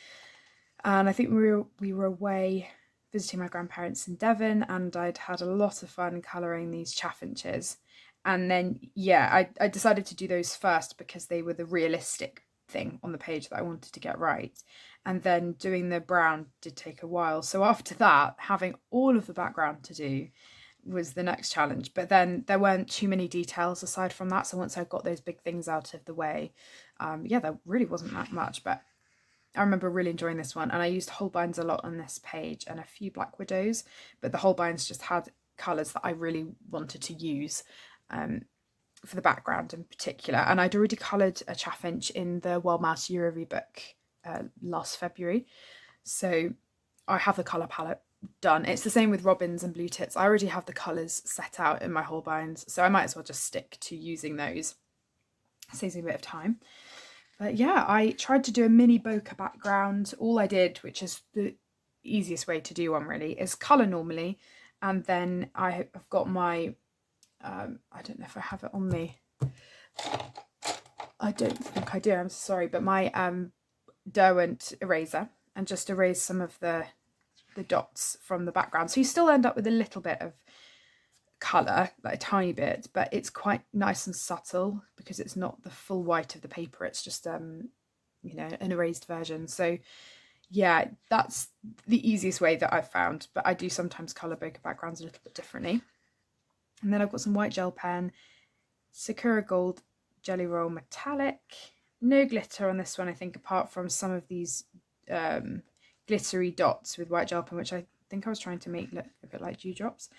And I think we were away visiting my grandparents in Devon, and I'd had a lot of fun colouring these chaffinches. And then, yeah, I decided to do those first because they were the realistic thing on the page that I wanted to get right. And then doing the brown did take a while. So after that, having all of the background to do was the next challenge. But then there weren't too many details aside from that. So once I got those big things out of the way, yeah, there really wasn't that much. But I remember really enjoying this one, and I used Holbeins a lot on this page and a few Black Widows, but the Holbeins just had colours that I really wanted to use for the background in particular. And I'd already coloured a chaffinch in the Wild Mouse Eurovi book last February, so I have the colour palette done. It's the same with robins and blue tits. I already have the colours set out in my Holbeins, so I might as well just stick to using those. Saves me a bit of time. But yeah, I tried to do a mini bokeh background. All I did, which is the easiest way to do one really, is colour normally, and then I've got my I don't know if I have it on me. I don't think I do, I'm sorry, but my Derwent eraser, and just erase some of the dots from the background. So you still end up with a little bit of colour, like a tiny bit, but it's quite nice and subtle because it's not the full white of the paper. It's just you know, an erased version. So yeah, that's the easiest way that I've found, but I do sometimes colour bokeh backgrounds a little bit differently. And then I've got some white gel pen, Sakura Gold Jelly Roll Metallic. No glitter on this one, I think, apart from some of these glittery dots with white gel pen, which I think I was trying to make look a bit like dewdrops.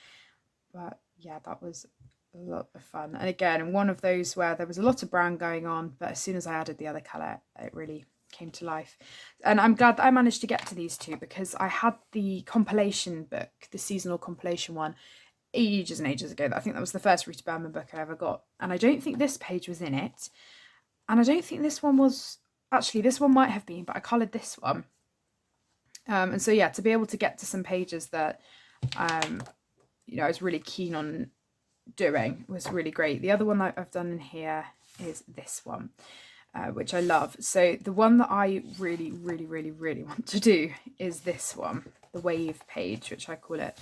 But yeah, that was a lot of fun. And again, one of those where there was a lot of brown going on, but as soon as I added the other colour, it really came to life. And I'm glad that I managed to get to these two, because I had the compilation book, the seasonal compilation one, ages and ages ago. I think that was the first Reese Burma book I ever got, and I don't think this page was in it, and I don't think this one was. Actually, this one might have been, but I coloured this one. And so yeah, to be able to get to some pages that you know, I was really keen on doing was really great. The other one that I've done in here is this one, which I love. So the one that I really want to do is this one, the wave page, which I call it.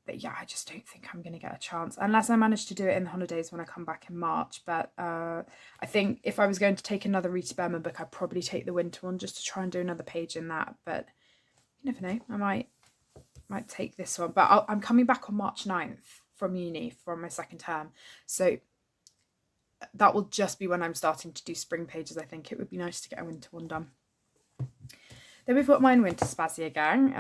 But yeah, I just don't think I'm going to get a chance unless I manage to do it in the holidays when I come back in March. But I think if I was going to take another Reese Burma book, I'd probably take the winter one just to try and do another page in that. But you never know, I might take this one. But I'm coming back on March 9th from uni from my second term. So that will just be when I'm starting to do spring pages. I think it would be nice to get a winter one done. Then we've got mine Winter Spazia Gang,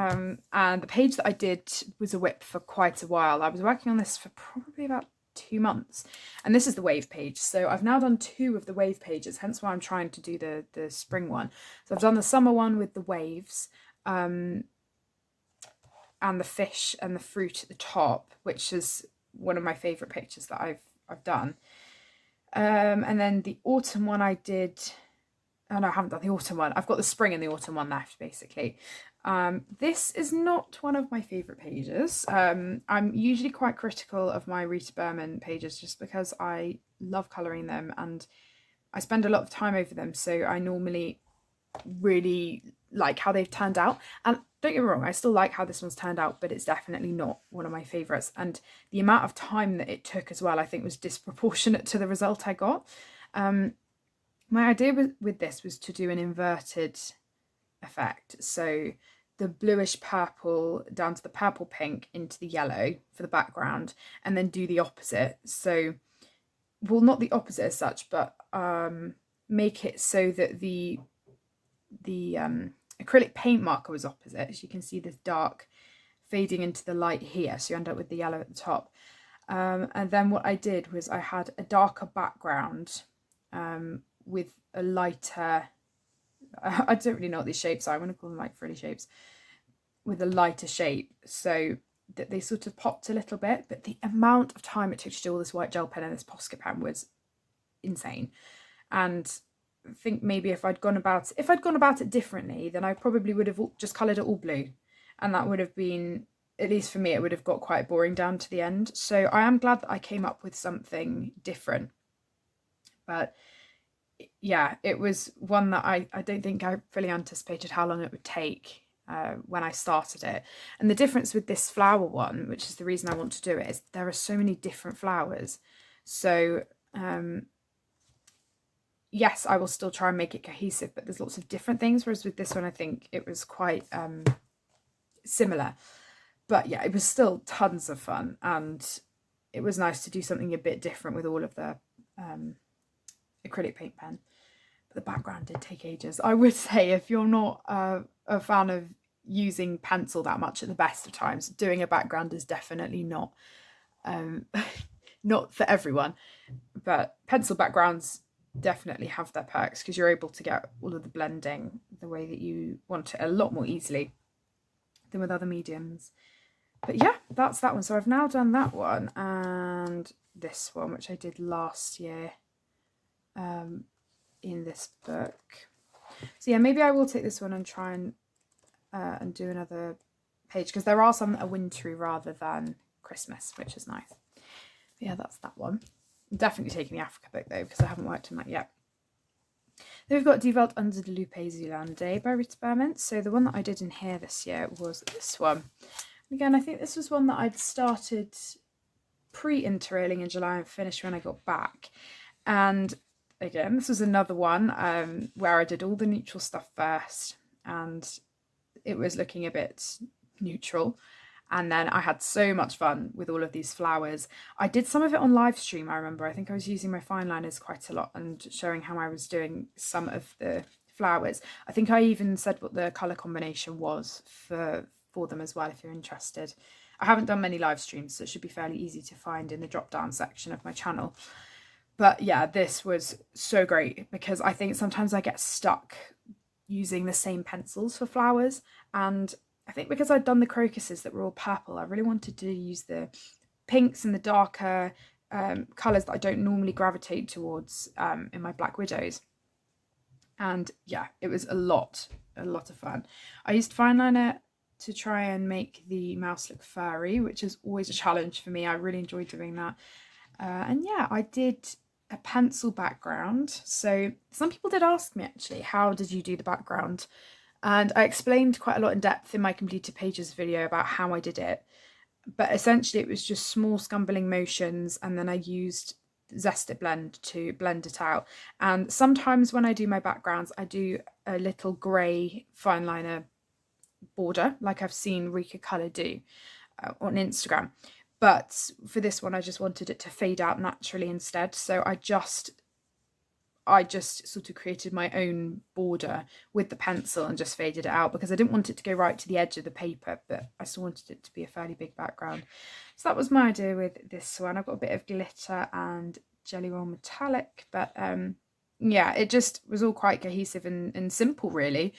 and the page that I did was a whip for quite a while. I was working on this for probably about 2 months, and this is the wave page. So I've now done 2 of the wave pages, hence why I'm trying to do the spring one. So I've done the summer one with the waves, and the fish and the fruit at the top, which is one of my favourite pictures that I've done. And then the autumn one I did. Oh no, I haven't done the autumn one. I've got the spring and the autumn one left, basically. This is not one of my favourite pages. I'm usually quite critical of my Reese Burman pages just because I love colouring them and I spend a lot of time over them. So I normally really like how they've turned out. And don't get me wrong, I still like how this one's turned out, but it's definitely not one of my favourites. And the amount of time that it took as well, I think was disproportionate to the result I got. My idea with this was to do an inverted effect. So the bluish purple down to the purple pink into the yellow for the background, and then do the opposite. So, well, not the opposite as such, but make it so that the acrylic paint marker was opposite. As you can see, this dark fading into the light here. So you end up with the yellow at the top. And then what I did was I had a darker background with a lighter, I don't really know what these shapes are, I want to call them like frilly shapes, with a lighter shape, so that they sort of popped a little bit. But the amount of time it took to do all this white gel pen and this Posca pen was insane. And I think maybe if I'd gone about it differently, then I probably would have just coloured it all blue, and that would have been, at least for me, it would have got quite boring down to the end. So I am glad that I came up with something different. But yeah, it was one that I don't think I fully anticipated how long it would take when I started it. And the difference with this flower one, which is the reason I want to do it, is there are so many different flowers. So yes, I will still try and make it cohesive, but there's lots of different things, whereas with this one I think it was quite similar. But yeah, it was still tons of fun, and it was nice to do something a bit different with all of the acrylic paint pen. But the background did take ages. I would say if you're not a fan of using pencil that much at the best of times, doing a background is definitely not not for everyone. But pencil backgrounds definitely have their perks because you're able to get all of the blending the way that you want it a lot more easily. than with other mediums. But yeah, that's that one. So I've now done that one and this one, which I did last year in this book. So yeah, maybe I will take this one and try and do another page, because there are some that are wintry rather than Christmas, which is nice. But yeah, that's that one. I'm definitely taking the Africa book though, because I haven't worked on that yet. Then we've got Deval Under the Lupe Zulande by Reese Burma. So the one that I did in here this year was this one. Again, I think this was one that I'd started pre-interrailing in July and finished when I got back. And again, this was another one where I did all the neutral stuff first, and it was looking a bit neutral. And then I had so much fun with all of these flowers. I did some of it on live stream, I remember. I think I was using my fine liners quite a lot and showing how I was doing some of the flowers. I think I even said what the colour combination was for them as well, if you're interested. I haven't done many live streams, so it should be fairly easy to find in the drop down section of my channel. But yeah, this was so great, because I think sometimes I get stuck using the same pencils for flowers, and I think because I'd done the crocuses that were all purple, I really wanted to use the pinks and the darker colours that I don't normally gravitate towards in my Black Widows. And yeah, it was a lot of fun. I used fine liner to try and make the mouse look furry, which is always a challenge for me. I really enjoyed doing that. And yeah, I did a pencil background. So some people did ask me actually, how did you do the background? And I explained quite a lot in depth in my completed pages video about how I did it. But essentially it was just small scumbling motions, and then I used Zest It Blend to blend it out. And sometimes when I do my backgrounds, I do a little grey fine liner border, like I've seen Rika Colour do on Instagram. But for this one, I just wanted it to fade out naturally instead. So I just sort of created my own border with the pencil and just faded it out, because I didn't want it to go right to the edge of the paper, but I still wanted it to be a fairly big background. So that was my idea with this one. I've got a bit of glitter and Jelly Roll Metallic, but yeah, it just was all quite cohesive and simple really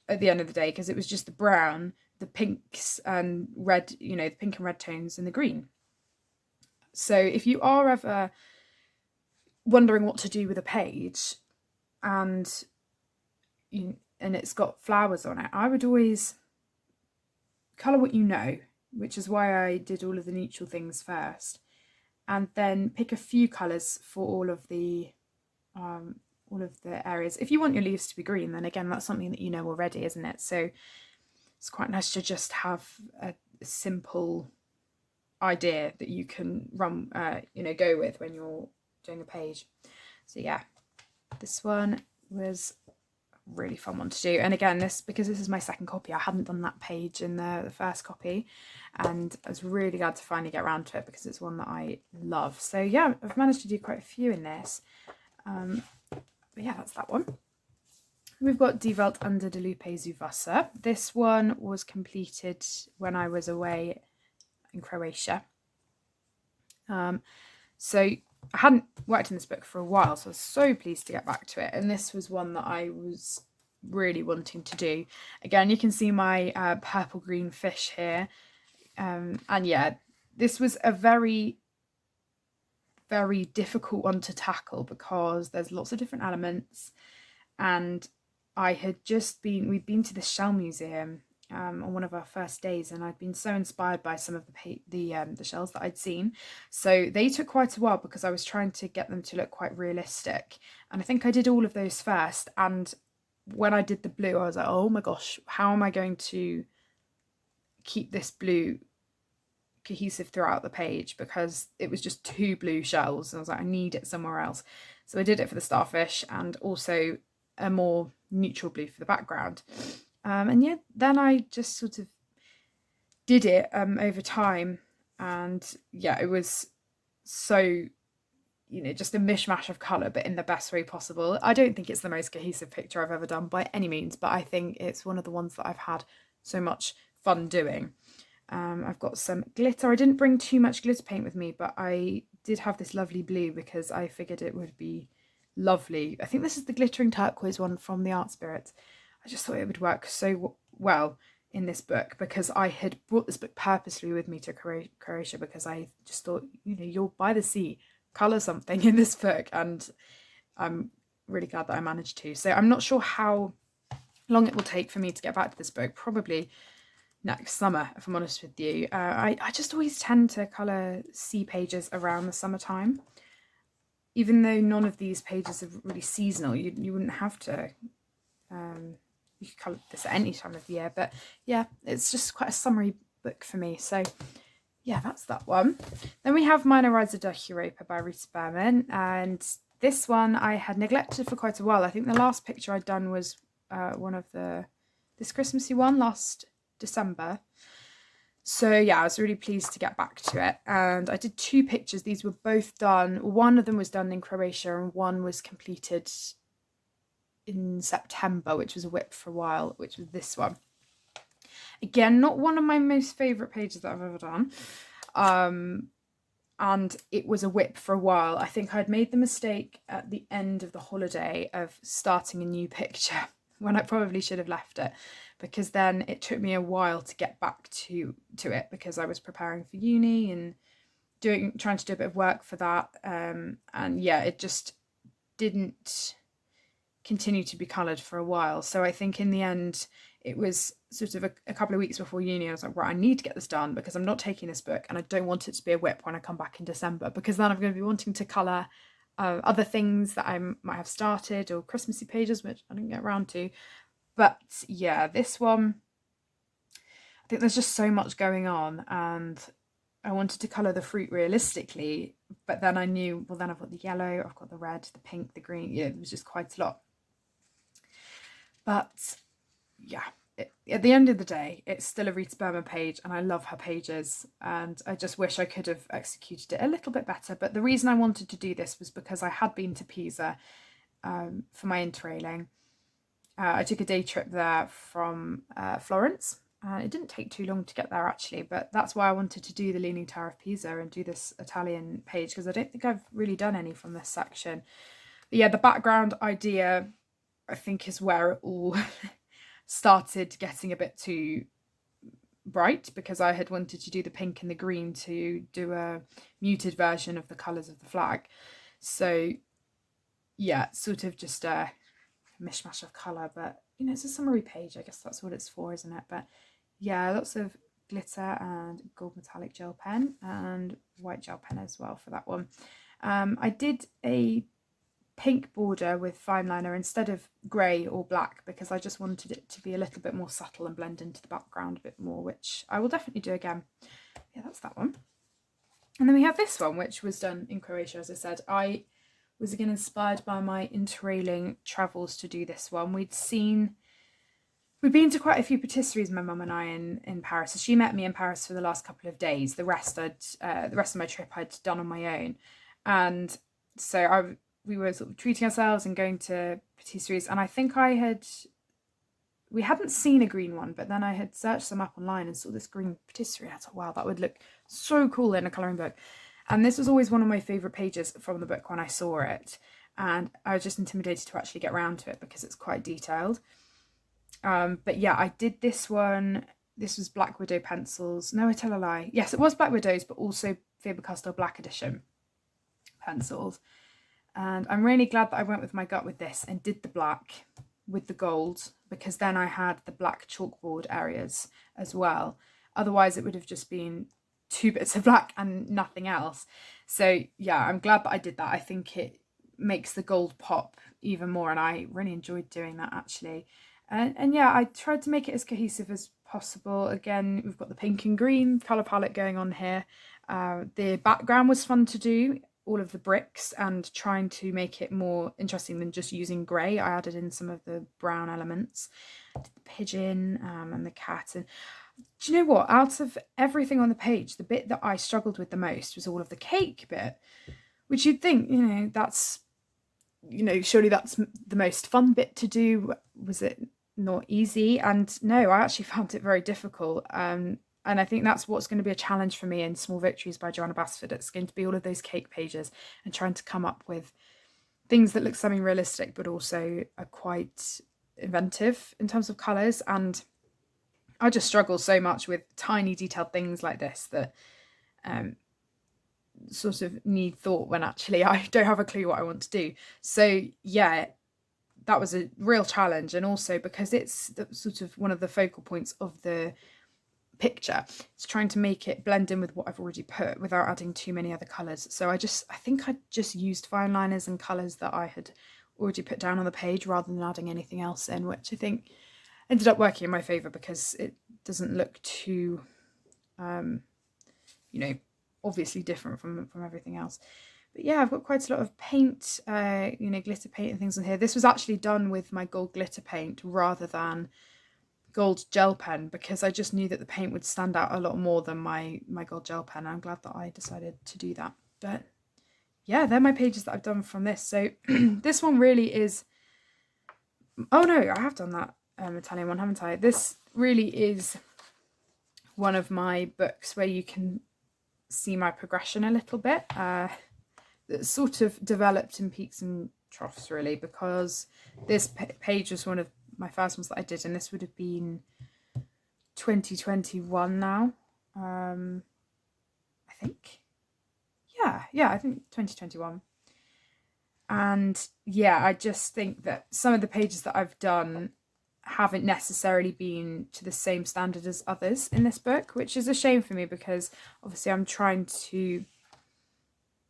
at the end of the day, because it was just the brown, the pinks and red, you know, the pink and red tones and the green. So if you are ever wondering what to do with a page and it's got flowers on it, I would always colour what you know, which is why I did all of the neutral things first, and then pick a few colours for all of the areas. If you want your leaves to be green, then again, that's something that you know already, isn't it? So it's quite nice to just have a simple idea that you can run, go with when you're doing a page. So yeah, this one was a really fun one to do. And again, because this is my second copy, I hadn't done that page in the first copy, and I was really glad to finally get around to it, because it's one that I love. So yeah, I've managed to do quite a few in this. But yeah, that's that one. We've got Die Welt under de Lupe Wasser. This one was completed when I was away in Croatia. So I hadn't worked in this book for a while, so I was so pleased to get back to it. And this was one that I was really wanting to do. Again, you can see my purple green fish here. And yeah, this was a very, very difficult one to tackle, because there's lots of different elements, and we'd been to the Shell Museum on one of our first days, and I'd been so inspired by some of the shells that I'd seen. So they took quite a while, because I was trying to get them to look quite realistic, and I think I did all of those first. And when I did the blue, I was like, oh my gosh, how am I going to keep this blue cohesive throughout the page, because it was just 2 blue shells, and I was like, I need it somewhere else. So I did it for the starfish, and also a more neutral blue for the background. And yeah, then I just sort of did it over time, and yeah, it was so, just a mishmash of colour, but in the best way possible. I don't think it's the most cohesive picture I've ever done by any means, but I think it's one of the ones that I've had so much fun doing. I've got some glitter. I didn't bring too much glitter paint with me, but I did have this lovely blue, because I figured it would be lovely. I think this is the glittering turquoise one from the Art Spirit. I just thought it would work so well in this book, because I had brought this book purposely with me to Croatia, because I just thought, you know, you're by the sea, colour something in this book, and I'm really glad that I managed to. So I'm not sure how long it will take for me to get back to this book, probably next summer, if I'm honest with you. I just always tend to colour sea pages around the summertime. Even though none of these pages are really seasonal, you wouldn't have to. You could colour this at any time of the year, but yeah, it's just quite a summery book for me. So yeah, that's that one. Then we have Meine Reise durch Europa by Reese Burma, and this one I had neglected for quite a while. I think the last picture I'd done was one of this Christmassy one last December. So yeah, I was really pleased to get back to it, and I did 2 pictures. These were both done, one of them was done in Croatia and one was completed in September, which was a whip for a while, which was this one. Again, not one of my most favourite pages that I've ever done, and it was a whip for a while. I think I'd made the mistake at the end of the holiday of starting a new picture when I probably should have left it, because then it took me a while to get back to it, because I was preparing for uni and trying to do a bit of work for that, and yeah, it just didn't continue to be coloured for a while. So I think in the end it was sort of a couple of weeks before uni, I was like, right, I need to get this done, because I'm not taking this book and I don't want it to be a whip when I come back in December, because then I'm going to be wanting to colour other things that I might have started, or Christmassy pages, which I didn't get around to. But yeah, this one, I think there's just so much going on, and I wanted to colour the fruit realistically, but then I knew, well, then I've got the yellow, I've got the red, the pink, the green. Yeah, it was just quite a lot. But yeah, at the end of the day, it's still a Reese Burma page, and I love her pages, and I just wish I could have executed it a little bit better. But the reason I wanted to do this was because I had been to Pisa for my interrailing. I took a day trip there from Florence, and it didn't take too long to get there actually, but that's why I wanted to do the Leaning Tower of Pisa and do this Italian page, because I don't think I've really done any from this section. But yeah, the background idea, I think, is where it all started getting a bit too bright, because I had wanted to do the pink and the green to do a muted version of the colours of the flag. So yeah, sort of just a mishmash of colour, but you know, it's a summary page, I guess that's what it's for, isn't it? But yeah, lots of glitter and gold metallic gel pen and white gel pen as well for that one. I did a pink border with fine liner instead of grey or black, because I just wanted it to be a little bit more subtle and blend into the background a bit more, which I will definitely do again. Yeah, that's that one. And then we have this one, which was done in Croatia, as I said. I was again inspired by my interrailing travels to do this one. We'd been to quite a few patisseries, my mum and I, in Paris. So she met me in Paris for the last couple of days. The rest of my trip I'd done on my own, and so we were sort of treating ourselves and going to patisseries. And I think we hadn't seen a green one, but then I had searched them up online and saw this green patisserie. I thought, wow, that would look so cool in a colouring book. And this was always one of my favourite pages from the book when I saw it, and I was just intimidated to actually get around to it because it's quite detailed. But yeah, I did this one. This was Black Widow pencils. No, I tell a lie. Yes, it was Black Widows, but also Faber-Castell Black Edition pencils. And I'm really glad that I went with my gut with this and did the black with the gold, because then I had the black chalkboard areas as well. Otherwise, it would have just been 2 bits of black and nothing else. So yeah, I'm glad that I did that. I think it makes the gold pop even more, and I really enjoyed doing that actually. And yeah, I tried to make it as cohesive as possible. Again, we've got the pink and green colour palette going on here. The background was fun to do, all of the bricks, and trying to make it more interesting than just using grey. I added in some of the brown elements. I did the pigeon and the cat. And do you know what? Out of everything on the page, the bit that I struggled with the most was all of the cake bit, which you'd think, you know, that's, you know, surely that's the most fun bit to do. Was it not easy? And no, I actually found it very difficult. And I think that's what's going to be a challenge for me in Small Victories by Joanna Basford. It's going to be all of those cake pages and trying to come up with things that look semi-realistic but also are quite inventive in terms of colours. And I just struggle so much with tiny detailed things like this that sort of need thought when actually I don't have a clue what I want to do. So yeah, that was a real challenge, and also because it's sort of one of the focal points of the picture, it's trying to make it blend in with what I've already put without adding too many other colours. So I think I just used fine liners and colours that I had already put down on the page rather than adding anything else in, which I think ended up working in my favour because it doesn't look too you know, obviously different from everything else. But yeah, I've got quite a lot of paint, you know, glitter paint and things on here. This was actually done with my gold glitter paint rather than gold gel pen, because I just knew that the paint would stand out a lot more than my gold gel pen. I'm glad that I decided to do that. But yeah, they're my pages that I've done from this. So this one really is, oh no, I have done that Italian one, haven't I? This really is one of my books where you can see my progression a little bit. That sort of developed in peaks and troughs, really, because this page was one of my first ones that I did, and this would have been 2021 now. I think. Yeah, I think 2021. And yeah, I just think that some of the pages that I've done haven't necessarily been to the same standard as others in this book, which is a shame for me because obviously I'm trying to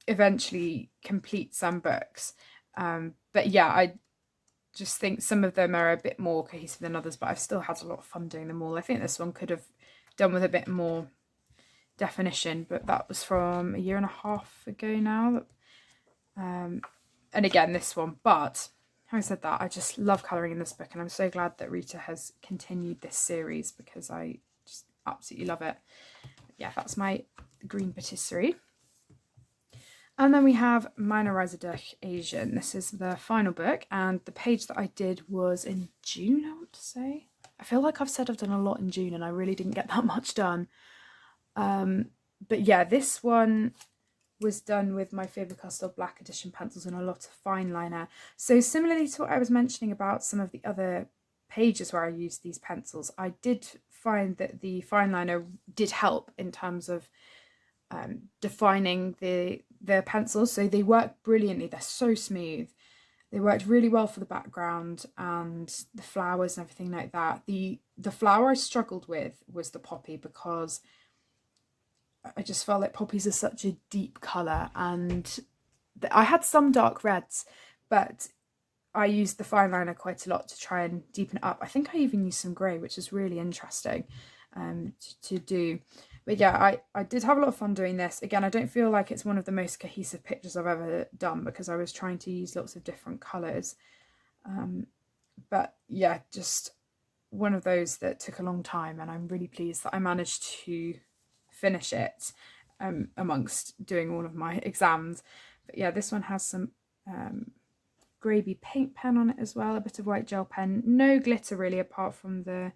eventually complete some books. But yeah, I just think some of them are a bit more cohesive than others, but I've still had a lot of fun doing them all. I think this one could have done with a bit more definition, but that was from a year and a half ago now. And again, this one, but having said that, I just love colouring in this book, and I'm so glad that Rita has continued this series because I just absolutely love it. But yeah, that's my green patisserie. And then we have Meine Reise durch Asien. This is the final book, and the page that I did was in June, I want to say. I feel like I've said I've done a lot in June and I really didn't get that much done. But yeah, this one was done with my Faber-Castell Black Edition pencils and a lot of fine liner. So similarly to what I was mentioning about some of the other pages where I used these pencils, I did find that the fine liner did help in terms of defining the pencils. So they work brilliantly. They're so smooth. They worked really well for the background and the flowers and everything like that. The flower I struggled with was the poppy, because I just felt like poppies are such a deep colour, and I had some dark reds, but I used the fine liner quite a lot to try and deepen it up. I think I even used some grey, which is really interesting to do. But yeah, I did have a lot of fun doing this. Again, I don't feel like it's one of the most cohesive pictures I've ever done because I was trying to use lots of different colours. But yeah, just one of those that took a long time, and I'm really pleased that I managed to finish it amongst doing all of my exams. But yeah, this one has some Graby paint pen on it as well, a bit of white gel pen, no glitter really apart from the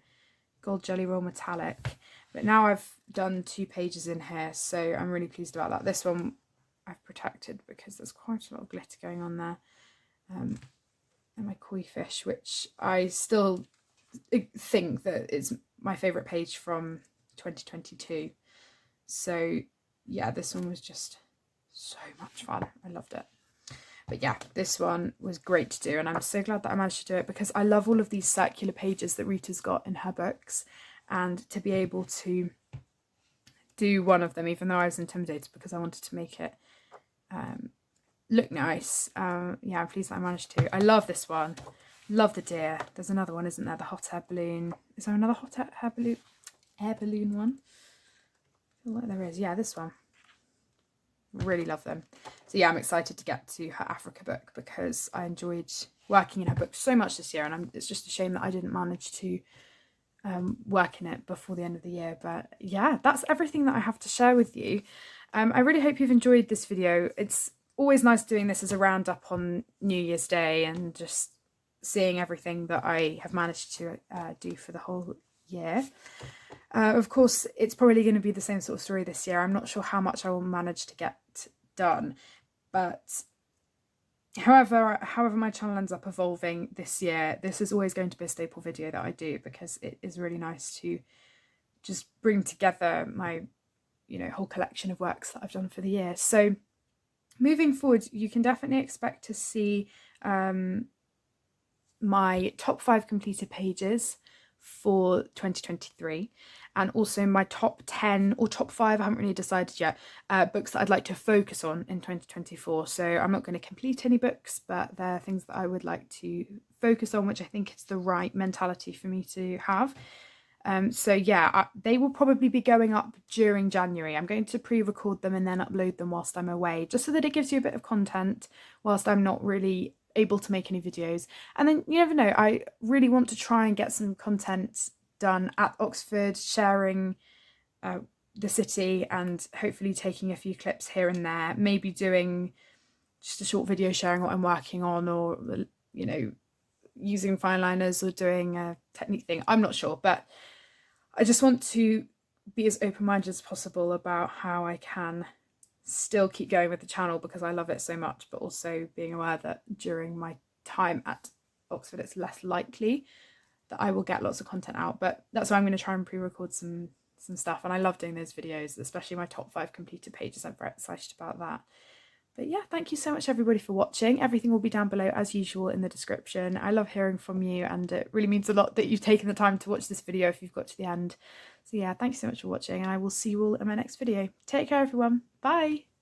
gold jelly roll metallic. But now I've done 2 pages in here, so I'm really pleased about that. This one I've protected because there's quite a lot of glitter going on there. And my koi fish, which I still think that is my favourite page from 2022. So yeah, this one was just so much fun. I loved it. But yeah, this one was great to do, and I'm so glad that I managed to do it because I love all of these circular pages that Rita's got in her books, and to be able to do one of them, even though I was intimidated because I wanted to make it look nice. Yeah, I'm pleased that I managed to. I love this one. Love the deer. There's another one, isn't there? The hot air balloon. Is there another hot air balloon one? I feel like there is. Yeah, this one. Really love them. So yeah, I'm excited to get to her Africa book because I enjoyed working in her book so much this year, and it's just a shame that I didn't manage to work in it before the end of the year. But yeah, that's everything that I have to share with you. I really hope you've enjoyed this video. It's always nice doing this as a roundup on New Year's Day and just seeing everything that I have managed to do for the whole year. Of course, it's probably going to be the same sort of story this year. I'm not sure how much I will manage to get done, but However, my channel ends up evolving this year, this is always going to be a staple video that I do, because it is really nice to just bring together my, you know, whole collection of works that I've done for the year. So moving forward, you can definitely expect to see my top 5 completed pages for 2023, and also my top 10 or top 5, I haven't really decided yet, books that I'd like to focus on in 2024. So I'm not going to complete any books, but they're things that I would like to focus on, which I think is the right mentality for me to have. So yeah, they will probably be going up during January. I'm going to pre-record them and then upload them whilst I'm away, just so that it gives you a bit of content whilst I'm not really able to make any videos. And then you never know, I really want to try and get some content done at Oxford, sharing the city, and hopefully taking a few clips here and there, maybe doing just a short video sharing what I'm working on, or, you know, using fine liners or doing a technique thing. I'm not sure, but I just want to be as open-minded as possible about how I can still keep going with the channel, because I love it so much, but also being aware that during my time at Oxford it's less likely that I will get lots of content out. But that's why I'm going to try and pre-record some stuff, and I love doing those videos, especially my top 5 completed pages. I'm very excited about that. But yeah, thank you so much everybody for watching. Everything will be down below as usual in the description. I love hearing from you, and it really means a lot that you've taken the time to watch this video if you've got to the end. So yeah, thanks so much for watching, and I will see you all in my next video. Take care everyone. Bye!